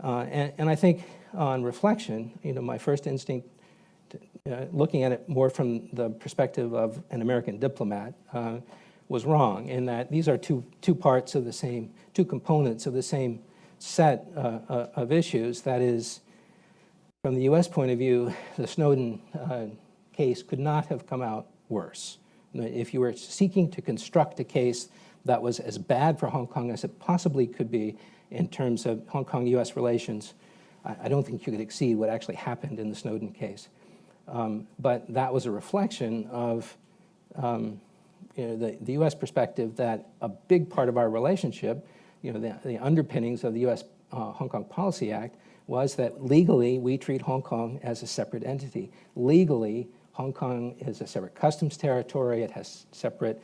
And I think on reflection, my first instinct, looking at it more from the perspective of an American diplomat, was wrong in that these are two parts of the same, two components of the same set of issues. That is, from the US point of view, the Snowden case could not have come out worse. If you were seeking to construct a case that was as bad for Hong Kong as it possibly could be in terms of Hong Kong-US relations, I don't think you could exceed what actually happened in the Snowden case. But that was a reflection of the US perspective that a big part of our relationship, the underpinnings of the US Hong Kong Policy Act, was that legally we treat Hong Kong as a separate entity. Legally, Hong Kong is a separate customs territory. It has separate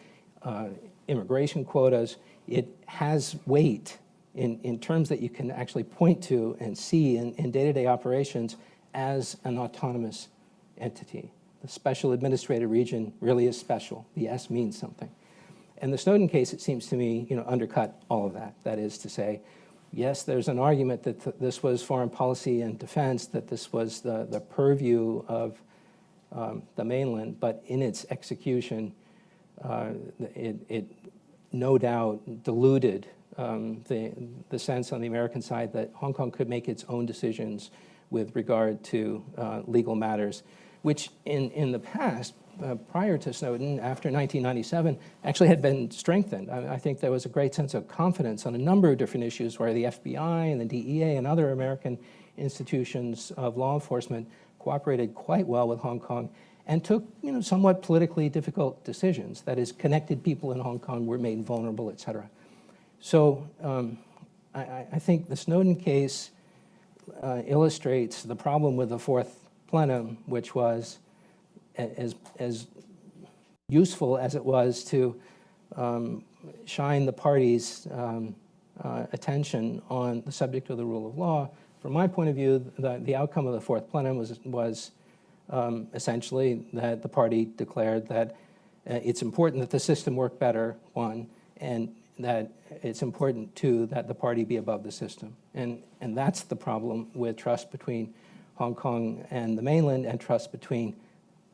immigration quotas. It has weight in terms that you can actually point to and see in day-to-day operations as an autonomous entity. The special administrative region really is special. The S means something. And the Snowden case, it seems to me, undercut all of that. That is to say, yes, there's an argument that this was foreign policy and defense, that this was the purview of the mainland, but in its execution, it no doubt diluted the sense on the American side that Hong Kong could make its own decisions with regard to legal matters, which in the past, prior to Snowden, after 1997, actually had been strengthened. I think there was a great sense of confidence on a number of different issues where the FBI and the DEA and other American institutions of law enforcement cooperated quite well with Hong Kong and took, somewhat politically difficult decisions. That is, connected people in Hong Kong were made vulnerable, et cetera. So I think the Snowden case illustrates the problem with the fourth plenum, which was as useful as it was to shine the parties' attention on the subject of the rule of law. From my point of view, the outcome of the fourth plenum was essentially that the party declared that it's important that the system work better, one, and that it's important, two, that the party be above the system. And that's the problem with trust between Hong Kong and the mainland and trust between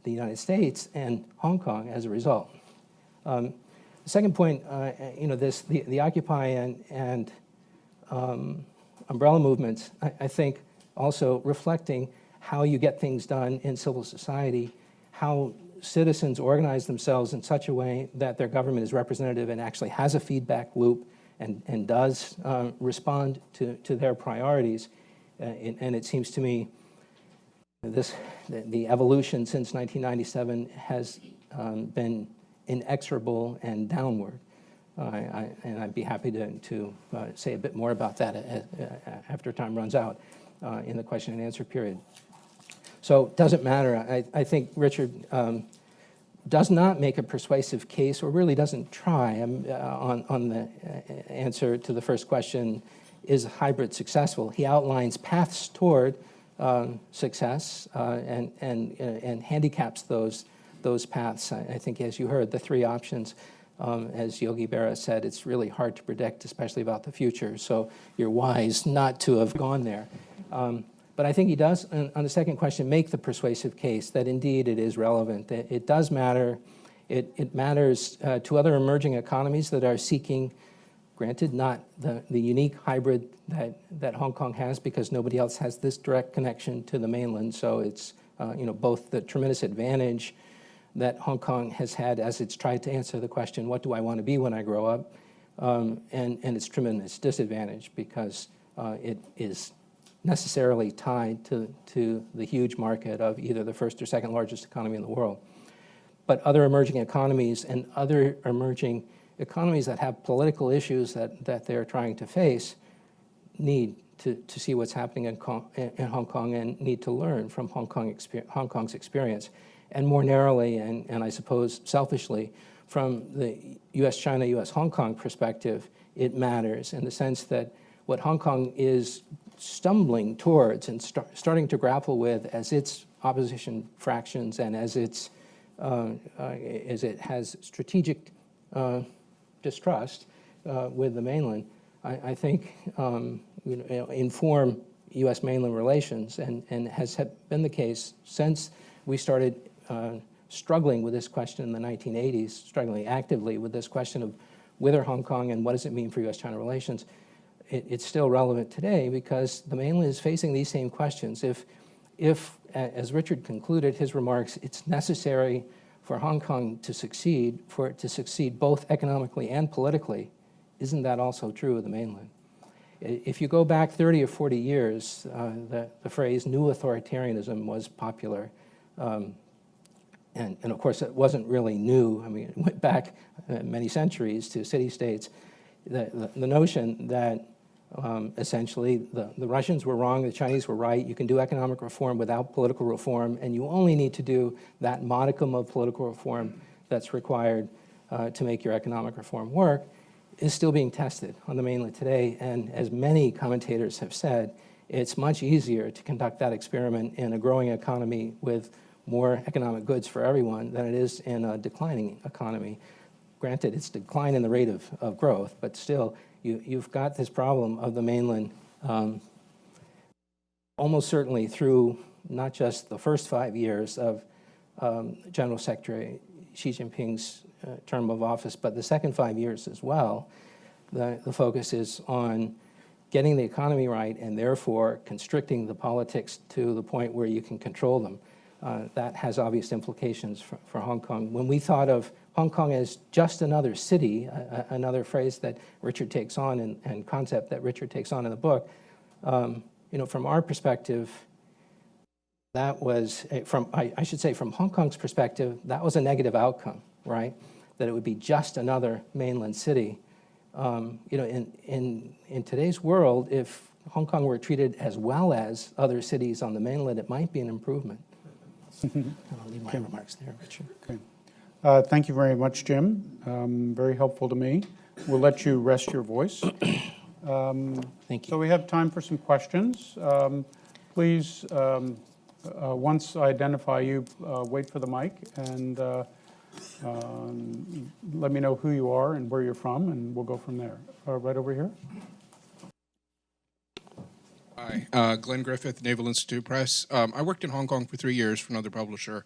the United States and Hong Kong as a result. The second point, the Occupy and umbrella movements, I think also reflecting how you get things done in civil society, how citizens organize themselves in such a way that their government is representative and actually has a feedback loop and does respond to their priorities. And it seems to me the evolution since 1997 has been inexorable and downward. And I'd be happy to say a bit more about that after time runs out in the question and answer period. So it doesn't matter. I think Richard does not make a persuasive case, or really doesn't try on the answer to the first question, is hybrid successful? He outlines paths toward success and handicaps those paths. I think, as you heard, the three options, as Yogi Berra said, it's really hard to predict, especially about the future. So you're wise not to have gone there. But I think he does, on the second question, make the persuasive case that indeed it is relevant, that it does matter. It matters to other emerging economies that are seeking, granted, not the unique hybrid that Hong Kong has, because nobody else has this direct connection to the mainland. So it's both the tremendous advantage that Hong Kong has had as it's tried to answer the question, what do I want to be when I grow up? And its tremendous disadvantage, because it is necessarily tied to the huge market of either the first or second largest economy in the world. But other emerging economies and other emerging economies that have political issues that they're trying to face need to see what's happening in Hong Kong and need to learn from Hong Kong's experience. And more narrowly, and I suppose selfishly, from the U.S.-China, U.S.-Hong Kong perspective, it matters in the sense that what Hong Kong is stumbling towards and starting to grapple with as its opposition fractions and as it has strategic distrust with the mainland, I think inform U.S. mainland relations and has been the case since we started struggling with this question in the 1980s, struggling actively with this question of whither Hong Kong and what does it mean for U.S.-China relations. It's still relevant today because the mainland is facing these same questions. If, as Richard concluded his remarks, it's necessary for Hong Kong to succeed, for it to succeed both economically and politically, isn't that also true of the mainland? If you go back 30 or 40 years, the phrase new authoritarianism was popular. And of course, it wasn't really new. I mean, it went back many centuries to city-states. The notion that essentially the Russians were wrong, the Chinese were right, you can do economic reform without political reform, and you only need to do that modicum of political reform that's required to make your economic reform work, is still being tested on the mainland today. And as many commentators have said, it's much easier to conduct that experiment in a growing economy with more economic goods for everyone than it is in a declining economy. Granted, it's decline in the rate of growth, but still, you've got this problem of the mainland almost certainly through not just the first 5 years of General Secretary Xi Jinping's term of office, but the second 5 years as well, The focus is on getting the economy right and therefore constricting the politics to the point where you can control them. That has obvious implications for Hong Kong. When we thought of Hong Kong as just another city, another phrase that Richard takes on and concept that Richard takes on in the book, from our perspective, that was, I should say from Hong Kong's perspective, that was a negative outcome, right? That it would be just another mainland city. In today's world, if Hong Kong were treated as well as other cities on the mainland, it might be an improvement. I'll leave my remarks there, Richard. Okay. Thank you very much, Jim. Very helpful to me. We'll let you rest your voice. Thank you. So we have time for some questions. Please, once I identify you, wait for the mic and let me know who you are and where you're from, and we'll go from there. Right over here. Hi, Glenn Griffith, Naval Institute Press. I worked in Hong Kong for 3 years for another publisher.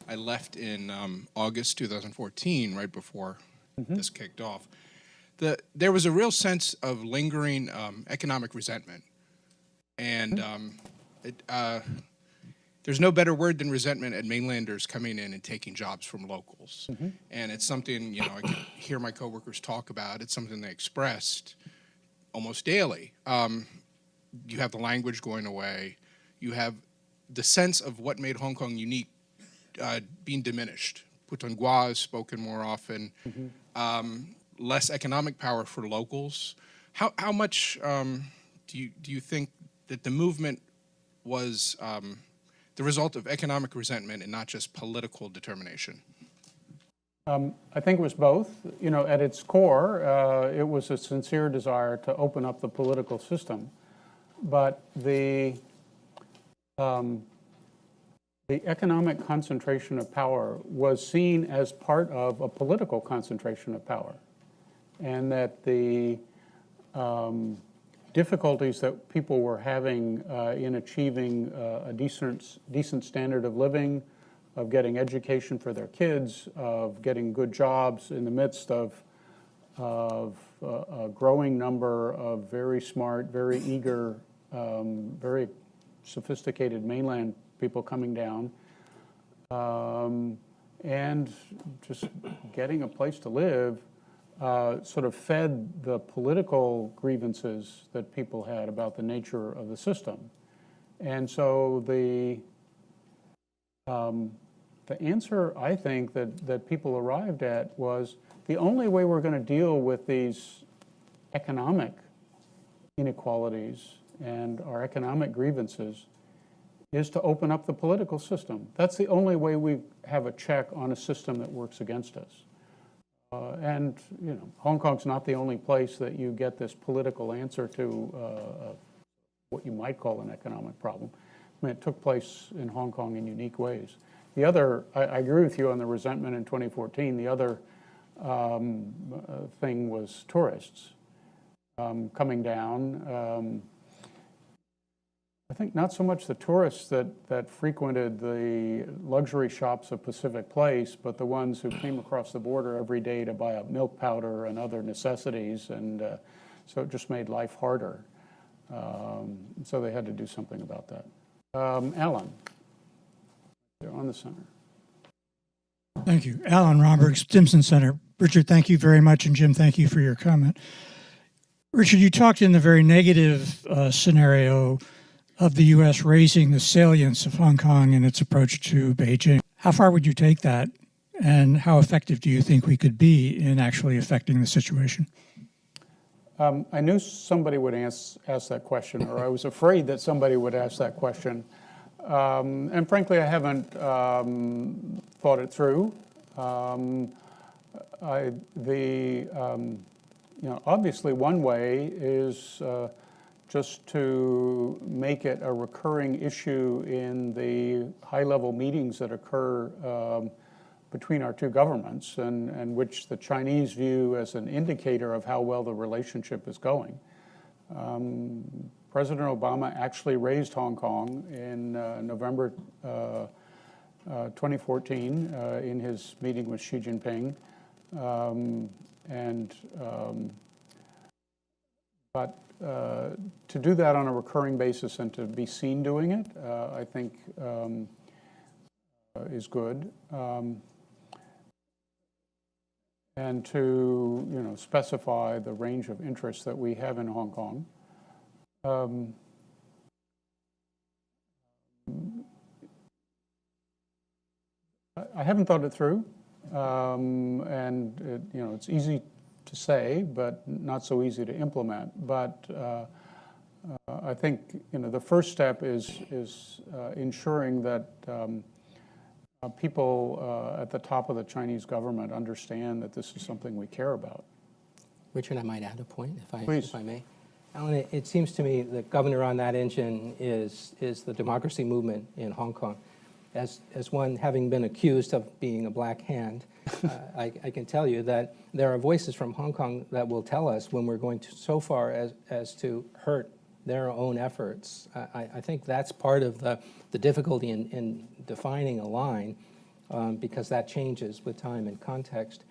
I left in August 2014, right before this kicked off. There was a real sense of lingering economic resentment. And there's no better word than resentment at mainlanders coming in and taking jobs from locals. And it's something, I can hear my coworkers talk about. It's something they expressed almost daily. You have the language going away. You have the sense of what made Hong Kong unique being diminished. Putonghua is spoken more often. Less economic power for locals. How much do you think that the movement was the result of economic resentment and not just political determination? I think it was both. At its core, it was a sincere desire to open up the political system. But the economic concentration of power was seen as part of a political concentration of power, and that the difficulties that people were having in achieving a decent standard of living, of getting education for their kids, of getting good jobs in the midst of a growing number of very smart, very eager, very sophisticated mainland people coming down, and just getting a place to live sort of fed the political grievances that people had about the nature of the system. And so the answer, I think, that people arrived at was the only way we're going to deal with these economic inequalities and our economic grievances is to open up the political system. That's the only way we have a check on a system that works against us. And Hong Kong's not the only place that you get this political answer to what you might call an economic problem. I mean, it took place in Hong Kong in unique ways. The other, I agree with you on the resentment in 2014. The other thing was tourists coming down. I think not so much the tourists that frequented the luxury shops of Pacific Place, but the ones who came across the border every day to buy up milk powder and other necessities, and so it just made life harder. So they had to do something about that. Alan, they're on the center. Thank you. Alan Romberg, Stimson Center. Richard, thank you very much, and Jim, thank you for your comment. Richard, you talked in the very negative scenario of the U.S. raising the salience of Hong Kong and its approach to Beijing. How far would you take that, and how effective do you think we could be in actually affecting the situation? I knew somebody would ask that question, or I was afraid that somebody would ask that question. And frankly, I haven't thought it through. Obviously one way is just to make it a recurring issue in the high-level meetings that occur between our two governments, and which the Chinese view as an indicator of how well the relationship is going. President Obama actually raised Hong Kong in November 2014 in his meeting with Xi Jinping. But to do that on a recurring basis and to be seen doing it, I think is good. And to specify the range of interests that we have in Hong Kong. I haven't thought it through, and it's easy to say, but not so easy to implement. But I think the first step is ensuring that people at the top of the Chinese government understand that this is something we care about. Richard, I might add a point, Please. if I may. Alan, it seems to me the governor on that engine is the democracy movement in Hong Kong. As one having been accused of being a black hand, I can tell you that there are voices from Hong Kong that will tell us when we're going so far as to hurt their own efforts. I think that's part of the difficulty in defining a line, because that changes with time and context.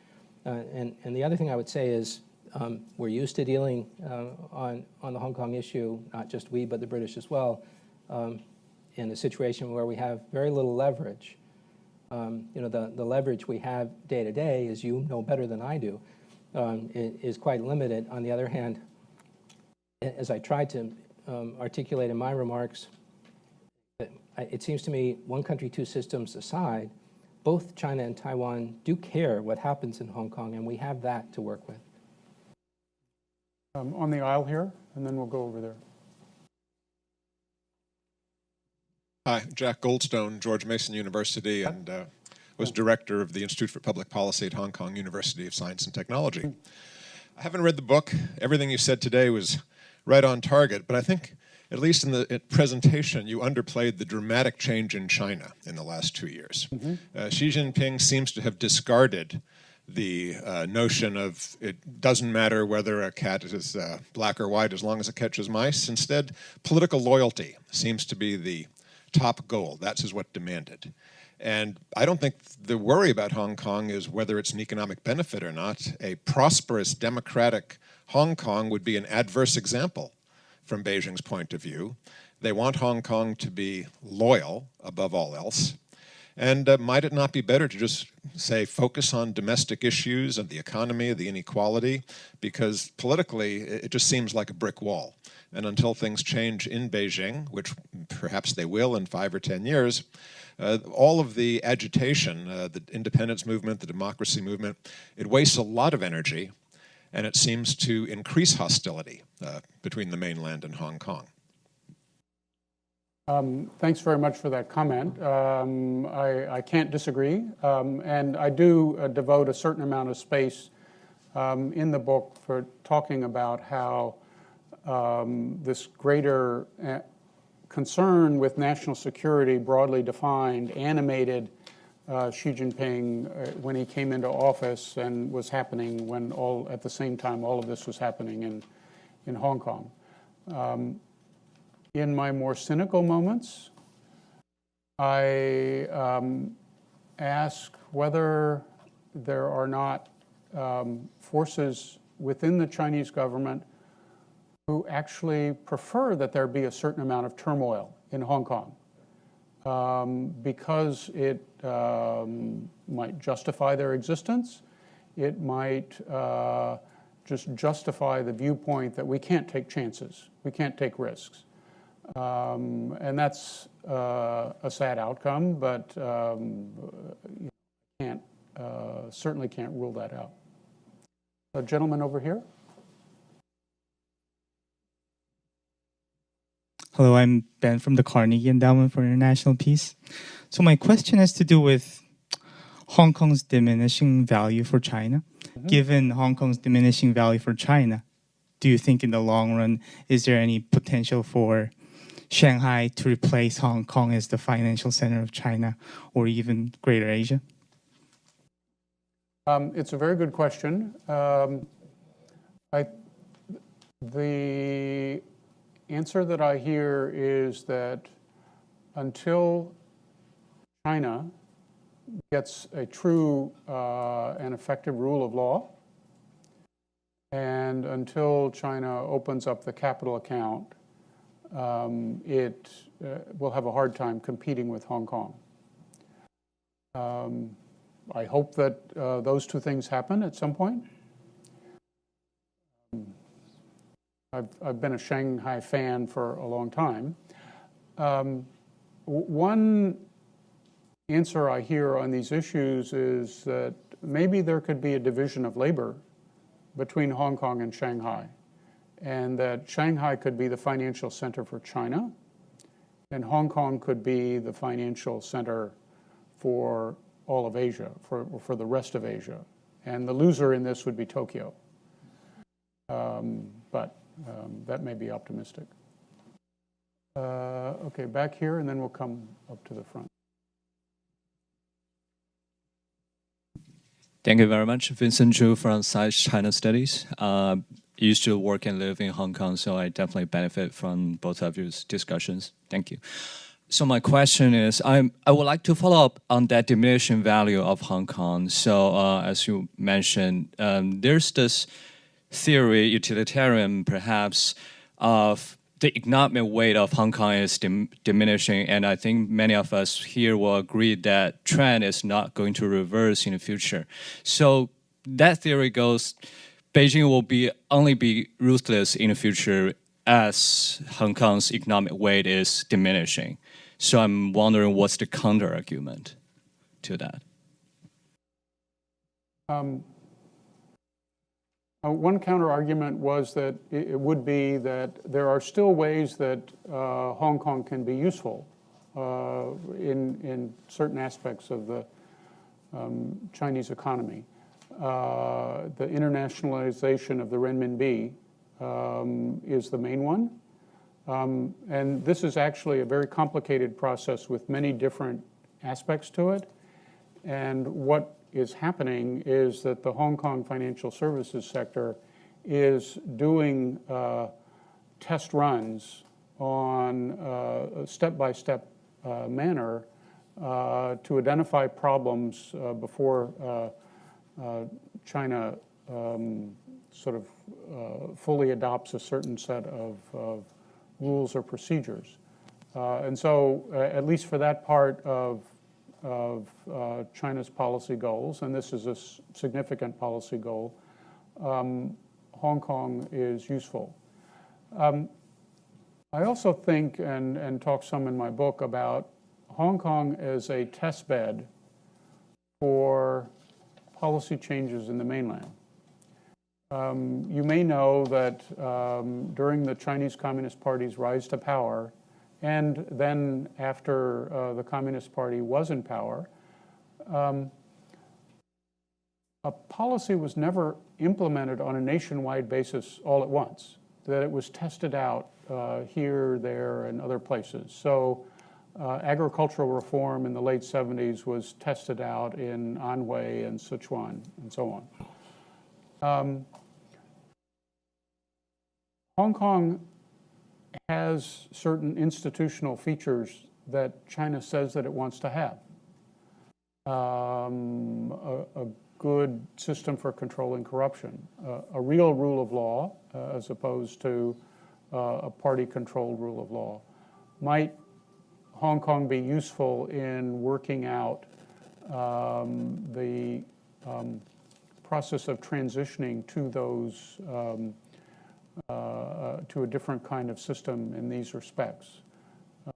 And the other thing I would say is we're used to dealing on the Hong Kong issue, not just we, but the British as well, in a situation where we have very little leverage. The leverage we have day to day, as you know better than I do, is quite limited. On the other hand, as I tried to articulate in my remarks, it seems to me, one country, two systems aside, both China and Taiwan do care what happens in Hong Kong, and we have that to work with. On the aisle here, and then we'll go over there. Hi, Jack Goldstone, George Mason University, and was director of the Institute for Public Policy at Hong Kong University of Science and Technology. I haven't read the book. Everything you said today was right on target, but I think, at least in the presentation, you underplayed the dramatic change in China in the last 2 years. Xi Jinping seems to have discarded the notion of it doesn't matter whether a cat is black or white as long as it catches mice. Instead, political loyalty seems to be the top goal. That's what demanded. And I don't think the worry about Hong Kong is whether it's an economic benefit or not. A prosperous, democratic Hong Kong would be an adverse example from Beijing's point of view. They want Hong Kong to be loyal above all else. And might it not be better to just say focus on domestic issues and the economy, the inequality, because politically it just seems like a brick wall. And until things change in Beijing, which perhaps they will in 5 or 10 years, all of the agitation, the independence movement, the democracy movement, it wastes a lot of energy, and it seems to increase hostility between the mainland and Hong Kong. Thanks very much for that comment. I can't disagree, and I do devote a certain amount of space in the book for talking about how this greater concern with national security, broadly defined, animated Xi Jinping when he came into office, and was happening when at the same time all of this was happening in Hong Kong. In my more cynical moments, I ask whether there are not forces within the Chinese government who actually prefer that there be a certain amount of turmoil in Hong Kong, because it might justify their existence. It might just justify the viewpoint that we can't take chances, we can't take risks. And that's a sad outcome, but certainly can't rule that out. A gentleman over here. Hello, I'm Ben from the Carnegie Endowment for International Peace. So my question has to do with Hong Kong's diminishing value for China. Given Hong Kong's diminishing value for China, do you think in the long run, is there any potential for Shanghai to replace Hong Kong as the financial center of China or even Greater Asia? It's a very good question. The answer that I hear is that until China gets a true and effective rule of law, And until China opens up the capital account, it will have a hard time competing with Hong Kong. I hope that those two things happen at some point. I've been a Shanghai fan for a long time. One answer I hear on these issues is that maybe there could be a division of labor between Hong Kong and Shanghai, and that Shanghai could be the financial center for China, and Hong Kong could be the financial center for all of Asia, for the rest of Asia. And the loser in this would be Tokyo. But that may be optimistic. Okay, back here, and then we'll come up to the front. Thank you very much. Vincent Zhu from Science China Studies. Used to work and live in Hong Kong, so I definitely benefit from both of your discussions. Thank you. So my question is, I would like to follow up on that diminishing value of Hong Kong. So as you mentioned, there's this theory, utilitarian perhaps, of the economic weight of Hong Kong is diminishing, and I think many of us here will agree that trend is not going to reverse in the future. So that theory goes, Beijing will only be ruthless in the future as Hong Kong's economic weight is diminishing. So I'm wondering what's the counter argument to that? One counter-argument was that it would be that there are still ways that Hong Kong can be useful in certain aspects of the Chinese economy. The internationalization of the renminbi is the main one. And this is actually a very complicated process with many different aspects to it. And what is happening is that the Hong Kong financial services sector is doing test runs on a step-by-step manner to identify problems before China sort of fully adopts a certain set of rules or procedures. And so, at least for that part of China's policy goals, and this is a significant policy goal, Hong Kong is useful. I also think, and talk some in my book, about Hong Kong as a test bed for policy changes in the mainland. You may know that during the Chinese Communist Party's rise to power, and then after the Communist Party was in power, a policy was never implemented on a nationwide basis all at once, that it was tested out here, there, and other places. So agricultural reform in the late 70s was tested out in Anhui and Sichuan and so on. Hong Kong has certain institutional features that China says that it wants to have. A good system for controlling corruption, a real rule of law as opposed to a party-controlled rule of law. Might Hong Kong be useful in working out the process of transitioning to those to a different kind of system in these respects?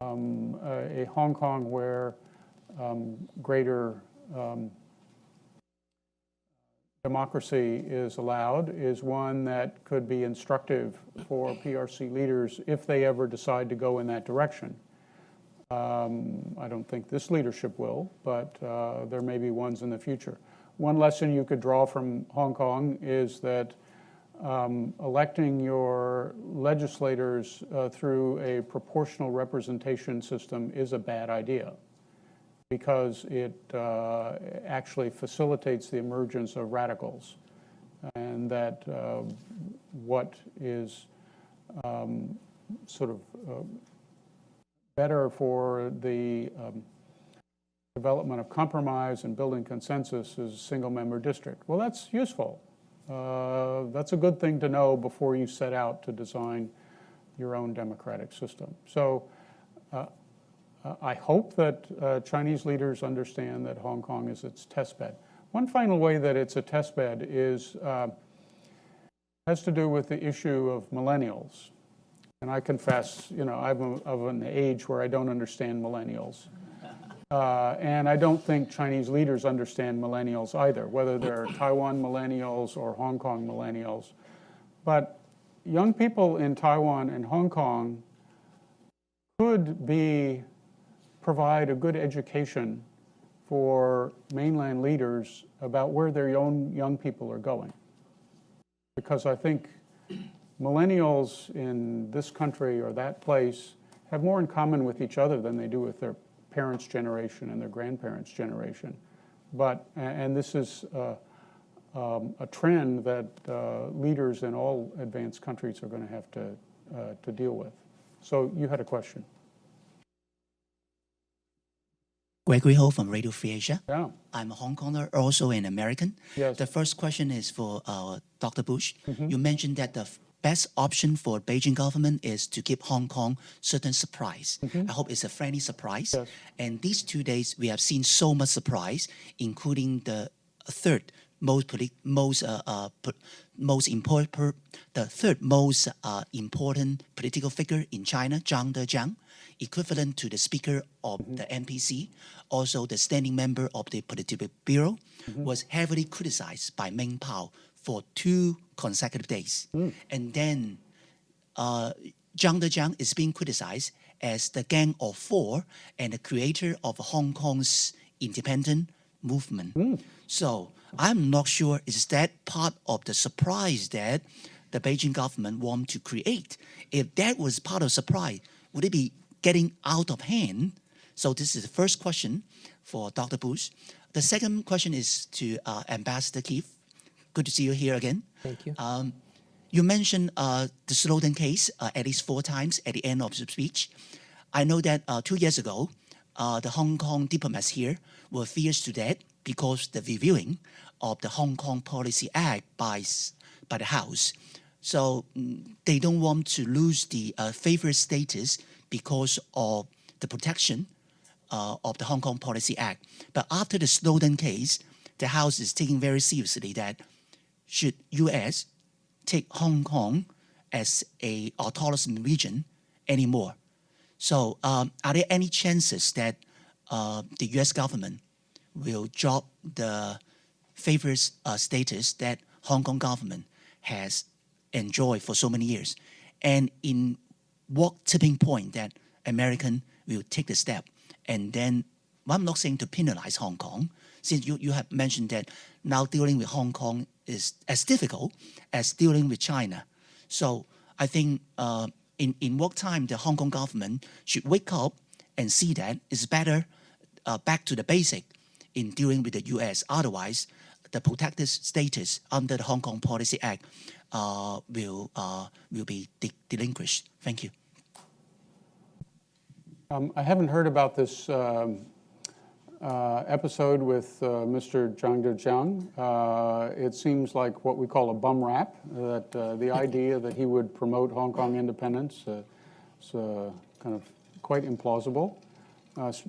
A Hong Kong where greater democracy is allowed is one that could be instructive for PRC leaders if they ever decide to go in that direction. I don't think this leadership will, but there may be ones in the future. One lesson you could draw from Hong Kong is that electing your legislators through a proportional representation system is a bad idea, because it actually facilitates the emergence of radicals, and that what is sort of better for the development of compromise and building consensus is a single-member district. Well, that's useful, That's a good thing to know before you set out to design your own democratic system. So I hope that Chinese leaders understand that Hong Kong is its test bed. One final way that it's a test bed has to do with the issue of millennials. And I confess, I'm of an age where I don't understand millennials. And I don't think Chinese leaders understand millennials either, whether they're Taiwan millennials or Hong Kong millennials. But young people in Taiwan and Hong Kong could provide a good education for mainland leaders about where their own young people are going. Because I think millennials in this country or that place have more in common with each other than they do with their parents' generation and their grandparents' generation. And this is a trend that leaders in all advanced countries are going to have to deal with. So you had a question. Gregory Ho from Radio Free Asia. Yeah. I'm a Hong Konger, also an American. Yes. The first question is for Dr. Bush. Mm-hmm. You mentioned that the best option for Beijing government is to give Hong Kong certain surprise. Mm-hmm. I hope it's a friendly surprise. Yes. And these 2 days, we have seen so much surprise, including the third most important political figure in China, Zhang Dejiang, equivalent to the Speaker of the NPC, also the standing member of the Political Bureau, was heavily criticized by Meng Pao for 2 consecutive days. And then Zhang Dejiang is being criticized as the Gang of Four and the creator of Hong Kong's independent movement. So I'm not sure is that part of the surprise that the Beijing government want to create. If that was part of surprise, would it be getting out of hand? So this is the first question for Dr. Bush. The second question is to Ambassador Keith. Good to see you here again. Thank you. You mentioned the Snowden case at least 4 times at the end of the speech. I know that 2 years ago, the Hong Kong diplomats here were fierce to death because the reviewing of the Hong Kong Policy Act by the House. So they don't want to lose the favored status because of the protection of the Hong Kong Policy Act. But after the Snowden case, the House is taking very seriously that should U.S. take Hong Kong as a autonomous region anymore. So are there any chances that the U.S. government will drop the favored status that Hong Kong government has enjoyed for so many years? And in what tipping point that American will take the step? And then, I'm not saying to penalize Hong Kong, since you have mentioned that now dealing with Hong Kong is as difficult as dealing with China. So I think in what time the Hong Kong government should wake up and see that it's better back to the basic in dealing with the U.S. Otherwise, the protected status under the Hong Kong Policy Act will be relinquished. Thank you. I haven't heard about this episode with Mr. Zhang Dejiang. It seems like what we call a bum rap, that the idea that he would promote Hong Kong independence is kind of quite implausible.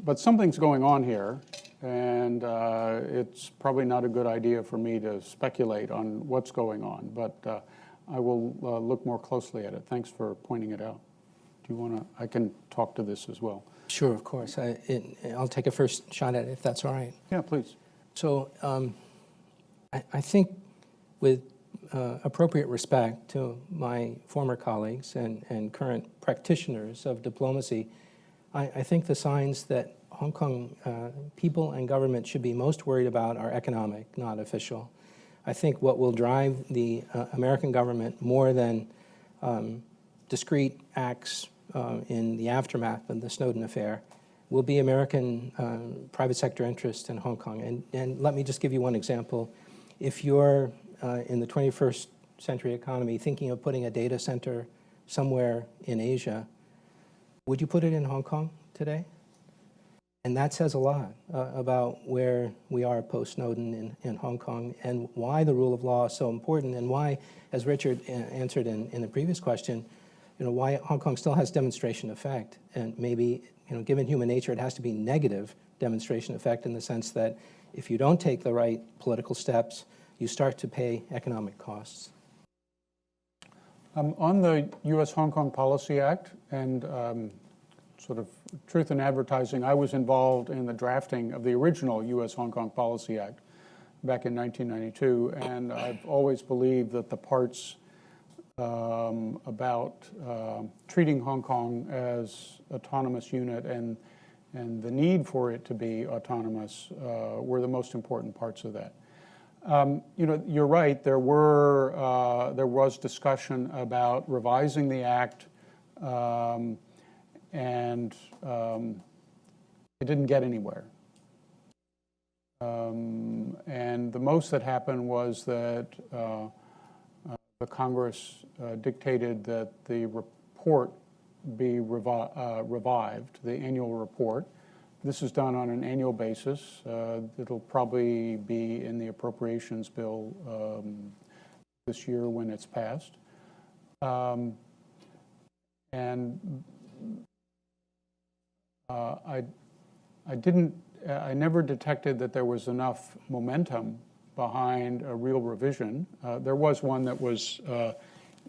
But something's going on here, and it's probably not a good idea for me to speculate on what's going on, but I will look more closely at it. Thanks for pointing it out. Do you want to? I can talk to this as well. Sure, of course. I'll take a first shot at it, if that's all right. Yeah, please. So I think with appropriate respect to my former colleagues and current practitioners of diplomacy, I think the signs that Hong Kong people and government should be most worried about are economic, not official. I think what will drive the American government more than discrete acts in the aftermath of the Snowden affair will be American private sector interest in Hong Kong. And let me just give you one example. If you're in the 21st century economy thinking of putting a data center somewhere in Asia, would you put it in Hong Kong today? And that says a lot about where we are post-Snowden in Hong Kong and why the rule of law is so important and why, as Richard answered in the previous question, why Hong Kong still has demonstration effect. And maybe, given human nature, it has to be negative demonstration effect in the sense that if you don't take the right political steps, you start to pay economic costs. On the U.S.-Hong Kong Policy Act and sort of truth in advertising, I was involved in the drafting of the original U.S.-Hong Kong Policy Act back in 1992, and I've always believed that the parts about treating Hong Kong as autonomous unit and the need for it to be autonomous were the most important parts of that. You're right. There was discussion about revising the act, and it didn't get anywhere. And the most that happened was that the Congress dictated that the report be revived, the annual report. This is done on an annual basis. It'll probably be in the appropriations bill this year when it's passed. I never detected that there was enough momentum behind a real revision. There was one that was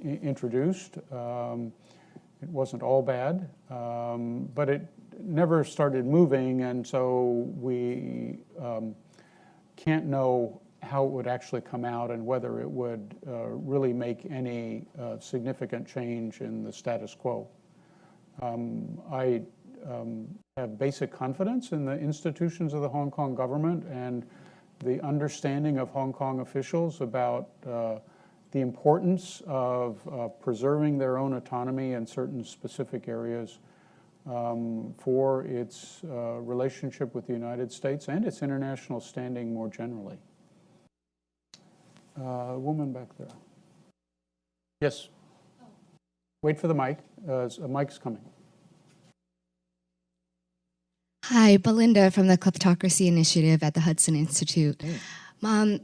introduced. It wasn't all bad, but it never started moving, and so we can't know how it would actually come out and whether it would really make any significant change in the status quo. I have basic confidence in the institutions of the Hong Kong government and the understanding of Hong Kong officials about the importance of preserving their own autonomy in certain specific areas for its relationship with the United States and its international standing more generally. Woman back there. Yes. Wait for the mic. A mic's coming. Hi, Belinda from the Kleptocracy Initiative at the Hudson Institute. A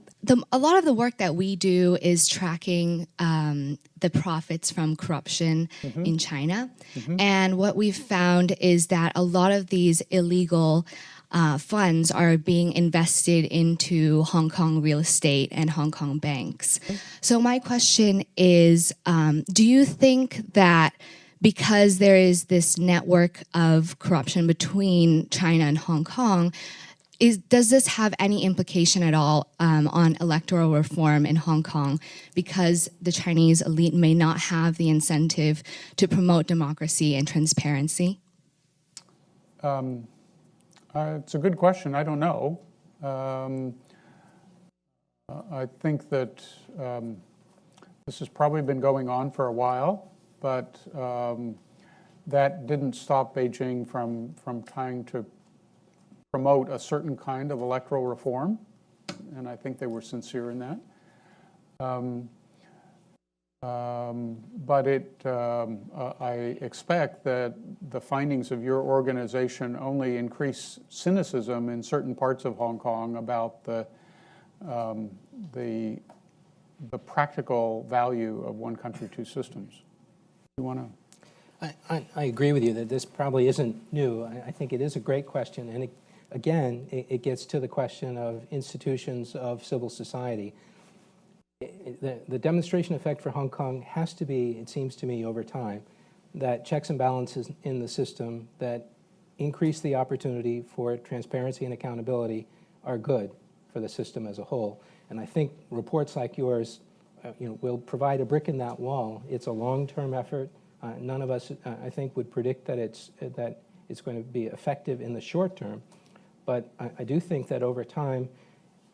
lot of the work that we do is tracking the profits from corruption in China. And what we've found is that a lot of these illegal funds are being invested into Hong Kong real estate and Hong Kong banks. So my question is, do you think that because there is this network of corruption between China and Hong Kong, does this have any implication at all on electoral reform in Hong Kong, because the Chinese elite may not have the incentive to promote democracy and transparency? It's a good question. I don't know. I think that this has probably been going on for a while, but that didn't stop Beijing from trying to promote a certain kind of electoral reform, and I think they were sincere in that. But I expect that the findings of your organization only increase cynicism in certain parts of Hong Kong about the practical value of one country, two systems. You want to? I agree with you that this probably isn't new. I think it is a great question, and it gets to the question of institutions of civil society. The demonstration effect for Hong Kong has to be, it seems to me over time, that checks and balances in the system that increase the opportunity for transparency and accountability are good for the system as a whole. And I think reports like yours will provide a brick in that wall. It's a long-term effort. None of us, I think, would predict that it's going to be effective in the short term. But I do think that over time,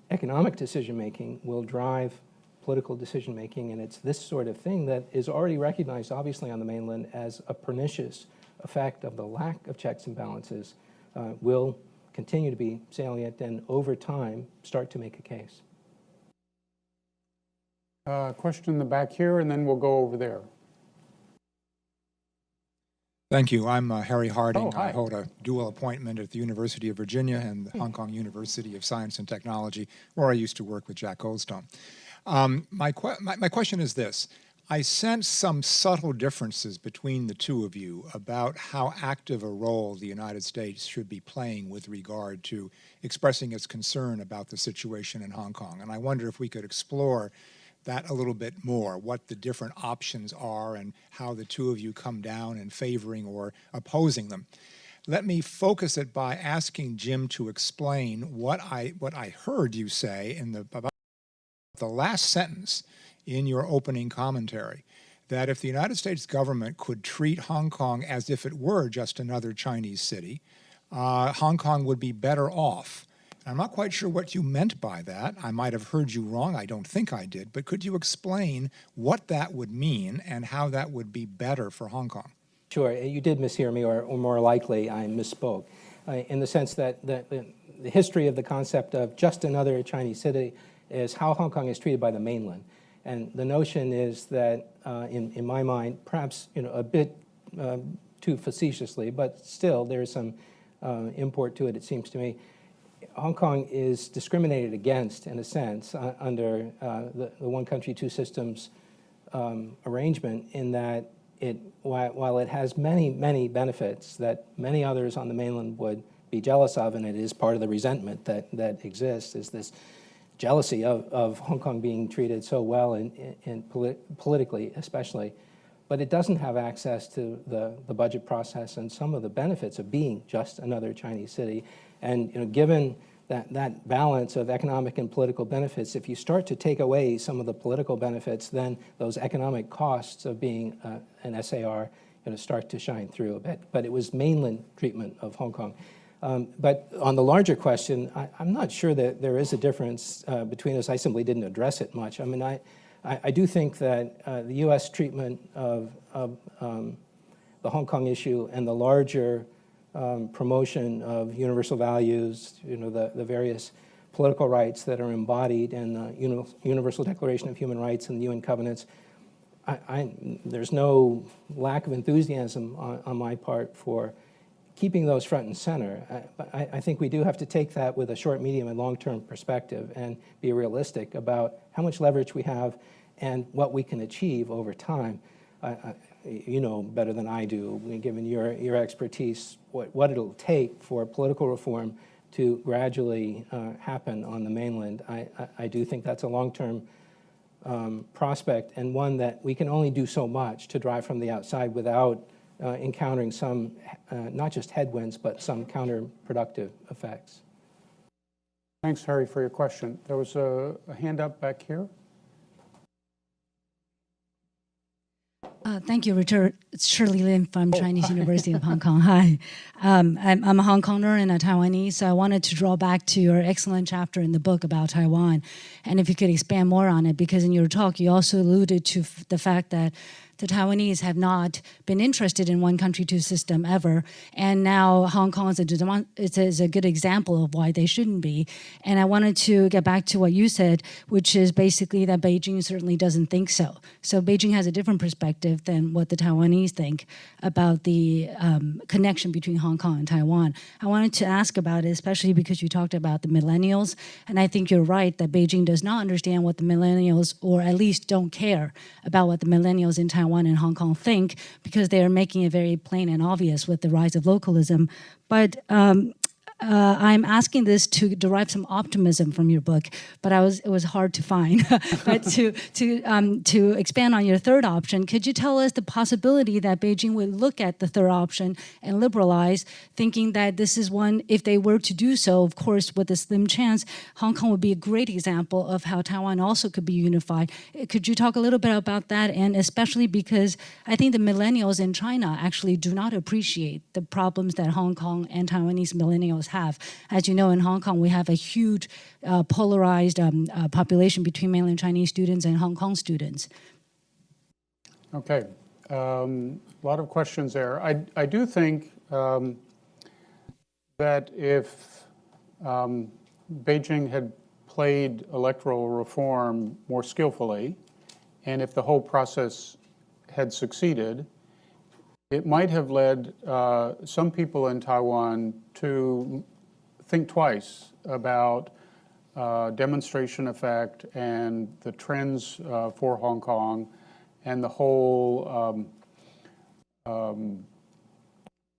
economic decision-making will drive political decision-making, and it's this sort of thing that is already recognized, obviously, on the mainland as a pernicious effect of the lack of checks and balances, will continue to be salient and, over time, start to make a case. Question in the back here, and then we'll go over there. Thank you. I'm Harry Harding. Oh, hi. I hold a dual appointment at the University of Virginia and the Hong Kong University of Science and Technology, where I used to work with Jack Goldstone. My question is this. I sense some subtle differences between the two of you about how active a role the United States should be playing with regard to expressing its concern about the situation in Hong Kong. And I wonder if we could explore that a little bit more, what the different options are and how the two of you come down in favoring or opposing them. Let me focus it by asking Jim to explain what I heard you say about the last sentence in your opening commentary, that if the United States government could treat Hong Kong as if it were just another Chinese city, Hong Kong would be better off. I'm not quite sure what you meant by that. I might have heard you wrong. I don't think I did. But could you explain what that would mean and how that would be better for Hong Kong? Sure, you did mishear me, or more likely, I misspoke, in the sense that the history of the concept of just another Chinese city is how Hong Kong is treated by the mainland. And the notion is that, in my mind, perhaps a bit too facetiously, but still there is some import to it, it seems to me. Hong Kong is discriminated against, in a sense, under the one country, two systems arrangement, in that while it has many, many benefits that many others on the mainland would be jealous of, and it is part of the resentment that exists, is this jealousy of Hong Kong being treated so well politically, especially. But it doesn't have access to the budget process and some of the benefits of being just another Chinese city. And given that balance of economic and political benefits, if you start to take away some of the political benefits, then those economic costs of being an SAR start to shine through a bit. But it was mainland treatment of Hong Kong. But on the larger question, I'm not sure that there is a difference between us. I simply didn't address it much. I mean, I do think that the U.S. treatment of the Hong Kong issue and the larger promotion of universal values, the various political rights that are embodied in the Universal Declaration of Human Rights and the UN covenants, there's no lack of enthusiasm on my part for keeping those front and center. I think we do have to take that with a short, medium, and long-term perspective and be realistic about how much leverage we have and what we can achieve over time. You know better than I do, given your expertise, what it'll take for political reform to gradually happen on the mainland. I do think that's a long-term prospect, and one that we can only do so much to drive from the outside without encountering some, not just headwinds, but some counterproductive effects. Thanks, Harry, for your question. There was a hand up back here. Thank you, Richard. It's Shirley Lin from Chinese University of Hong Kong. Hi. I'm a Hong Konger and a Taiwanese, so I wanted to draw back to your excellent chapter in the book about Taiwan. And if you could expand more on it, because in your talk, you also alluded to the fact that the Taiwanese have not been interested in one country, two system ever. And now Hong Kong is a good example of why they shouldn't be. And I wanted to get back to what you said, which is basically that Beijing certainly doesn't think so. So Beijing has a different perspective than what the Taiwanese think about the connection between Hong Kong and Taiwan. I wanted to ask about it, especially because you talked about the millennials. And I think you're right that Beijing does not understand what the millennials, or at least don't care about what the millennials in Taiwan and Hong Kong think, because they are making it very plain and obvious with the rise of localism. But I'm asking this to derive some optimism from your book, but it was hard to find. But to expand on your third option, could you tell us the possibility that Beijing would look at the third option and liberalize, thinking that this is one, if they were to do so, of course, with a slim chance, Hong Kong would be a great example of how Taiwan also could be unified. Could you talk a little bit about that? And especially because I think the millennials in China actually do not appreciate the problems that Hong Kong and Taiwanese millennials have. As you know, in Hong Kong, we have a huge polarized population between mainland Chinese students and Hong Kong students. Okay, a lot of questions there. I do think that if Beijing had played electoral reform more skillfully, and if the whole process had succeeded, it might have led some people in Taiwan to think twice about demonstration effect and the trends for Hong Kong and the whole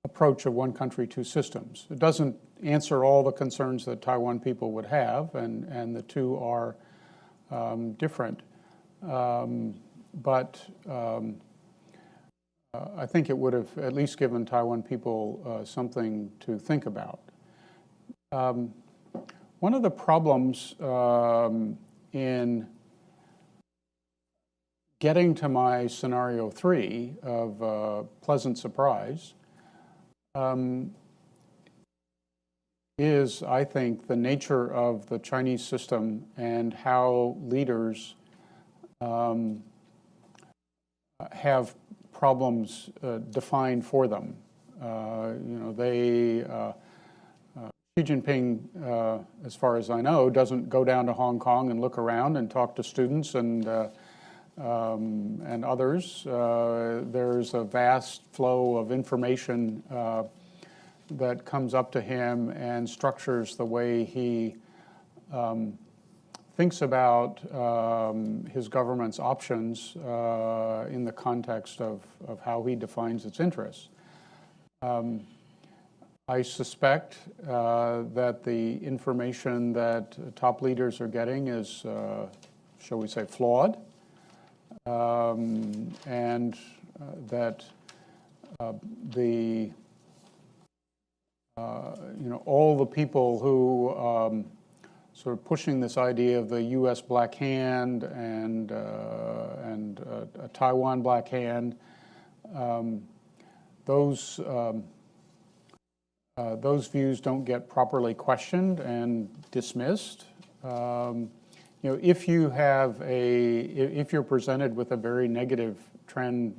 approach of one country, two systems. It doesn't answer all the concerns that Taiwan people would have, and the two are different. But I think it would have at least given Taiwan people something to think about. One of the problems in getting to my scenario 3 of pleasant surprise is, I think, the nature of the Chinese system and how leaders have problems defined for them. Xi Jinping, as far as I know, doesn't go down to Hong Kong and look around and talk to students and others. There's a vast flow of information that comes up to him and structures the way he thinks about his government's options in the context of how he defines its interests. I suspect that the information that top leaders are getting is, shall we say, flawed, and that all the people who sort of pushing this idea of the U.S. black hand and a Taiwan black hand, those views don't get properly questioned and dismissed. If you're presented with a very negative trend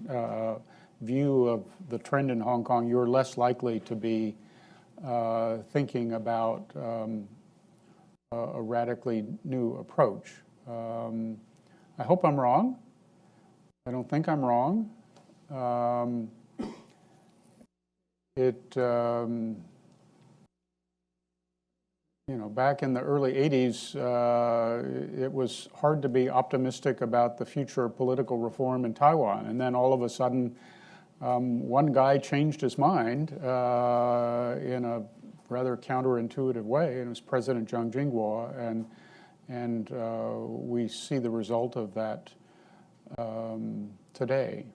view of the trend in Hong Kong, you're less likely to be thinking about a radically new approach. I hope I'm wrong. I don't think I'm wrong. Back in the early 80s, it was hard to be optimistic about the future of political reform in Taiwan. And then all of a sudden, one guy changed his mind in a rather counterintuitive way, and it was President Zhang Jingguo. And we see the result of that today.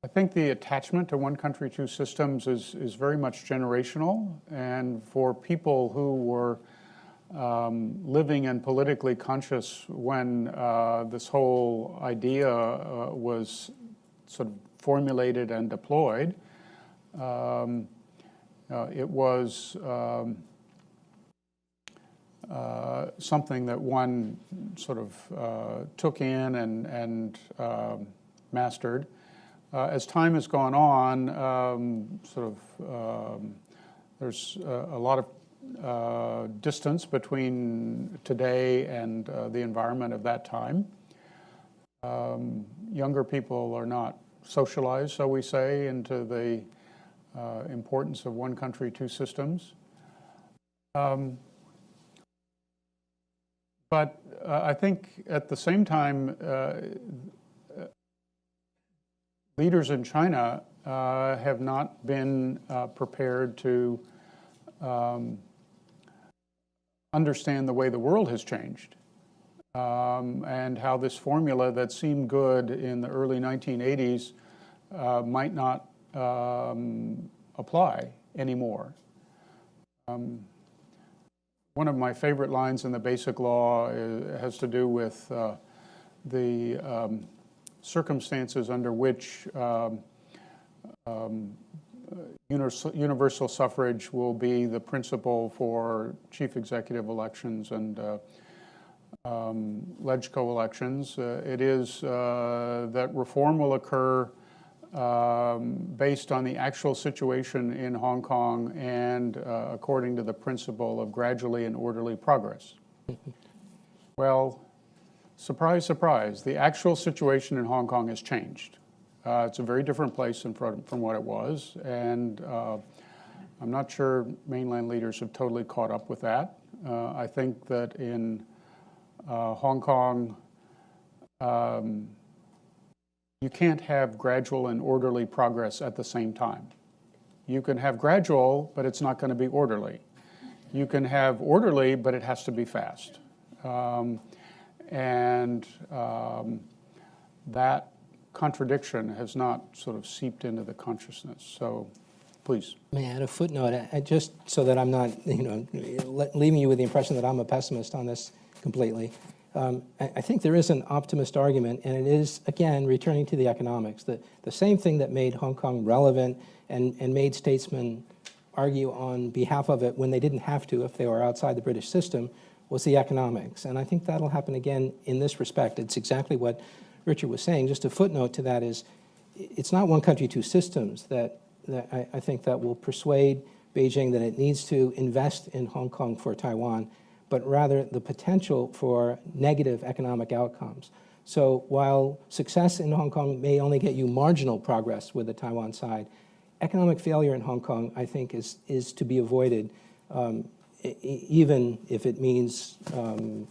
I think the attachment to one country, two systems is very much generational, and for people who were living and politically conscious when this whole idea was sort of formulated and deployed, it was something that one sort of took in and mastered. As time has gone on, there's a lot of distance between today and the environment of that time. Younger people are not socialized, so we say, into the importance of one country, two systems. But I think at the same time, leaders in China have not been prepared to understand the way the world has changed and how this formula that seemed good in the early 1980s might not apply anymore. One of my favorite lines in the Basic Law has to do with the circumstances under which universal suffrage will be the principle for chief executive elections and LegCo elections. It is that reform will occur based on the actual situation in Hong Kong and according to the principle of gradually and orderly progress. Well, surprise, surprise, the actual situation in Hong Kong has changed. It's a very different place from what it was, and I'm not sure mainland leaders have totally caught up with that. I think that in Hong Kong, you can't have gradual and orderly progress at the same time. You can have gradual, but it's not going to be orderly. You can have orderly, but it has to be fast. That contradiction has not sort of seeped into the consciousness. So, please. May I add a footnote, just so that I'm not, leaving you with the impression that I'm a pessimist on this completely. I think there is an optimist argument, and it is, again, returning to the economics. The same thing that made Hong Kong relevant and made statesmen argue on behalf of it when they didn't have to if they were outside the British system was the economics. And I think that'll happen again in this respect. It's exactly what Richard was saying. Just a footnote to that is, it's not one country, two systems that I think that will persuade Beijing that it needs to invest in Hong Kong for Taiwan, but rather the potential for negative economic outcomes. So while success in Hong Kong may only get you marginal progress with the Taiwan side, economic failure in Hong Kong, I think, is to be avoided, even if it means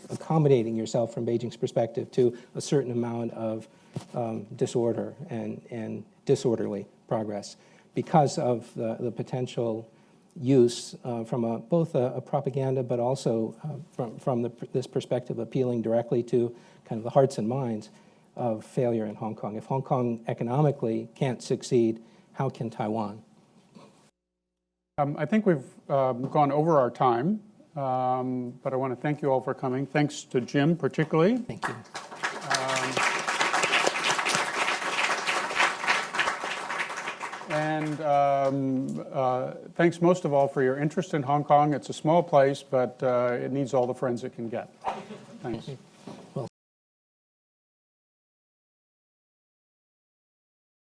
accommodating yourself from Beijing's perspective to a certain amount of disorder and disorderly progress, because of the potential use from both a propaganda, but also from this perspective appealing directly to kind of the hearts and minds of failure in Hong Kong. If Hong Kong economically can't succeed, how can Taiwan? I think we've gone over our time, but I want to thank you all for coming. Thanks to Jim particularly. Thank you. And thanks most of all for your interest in Hong Kong. It's a small place, but it needs all the friends it can get. Thanks.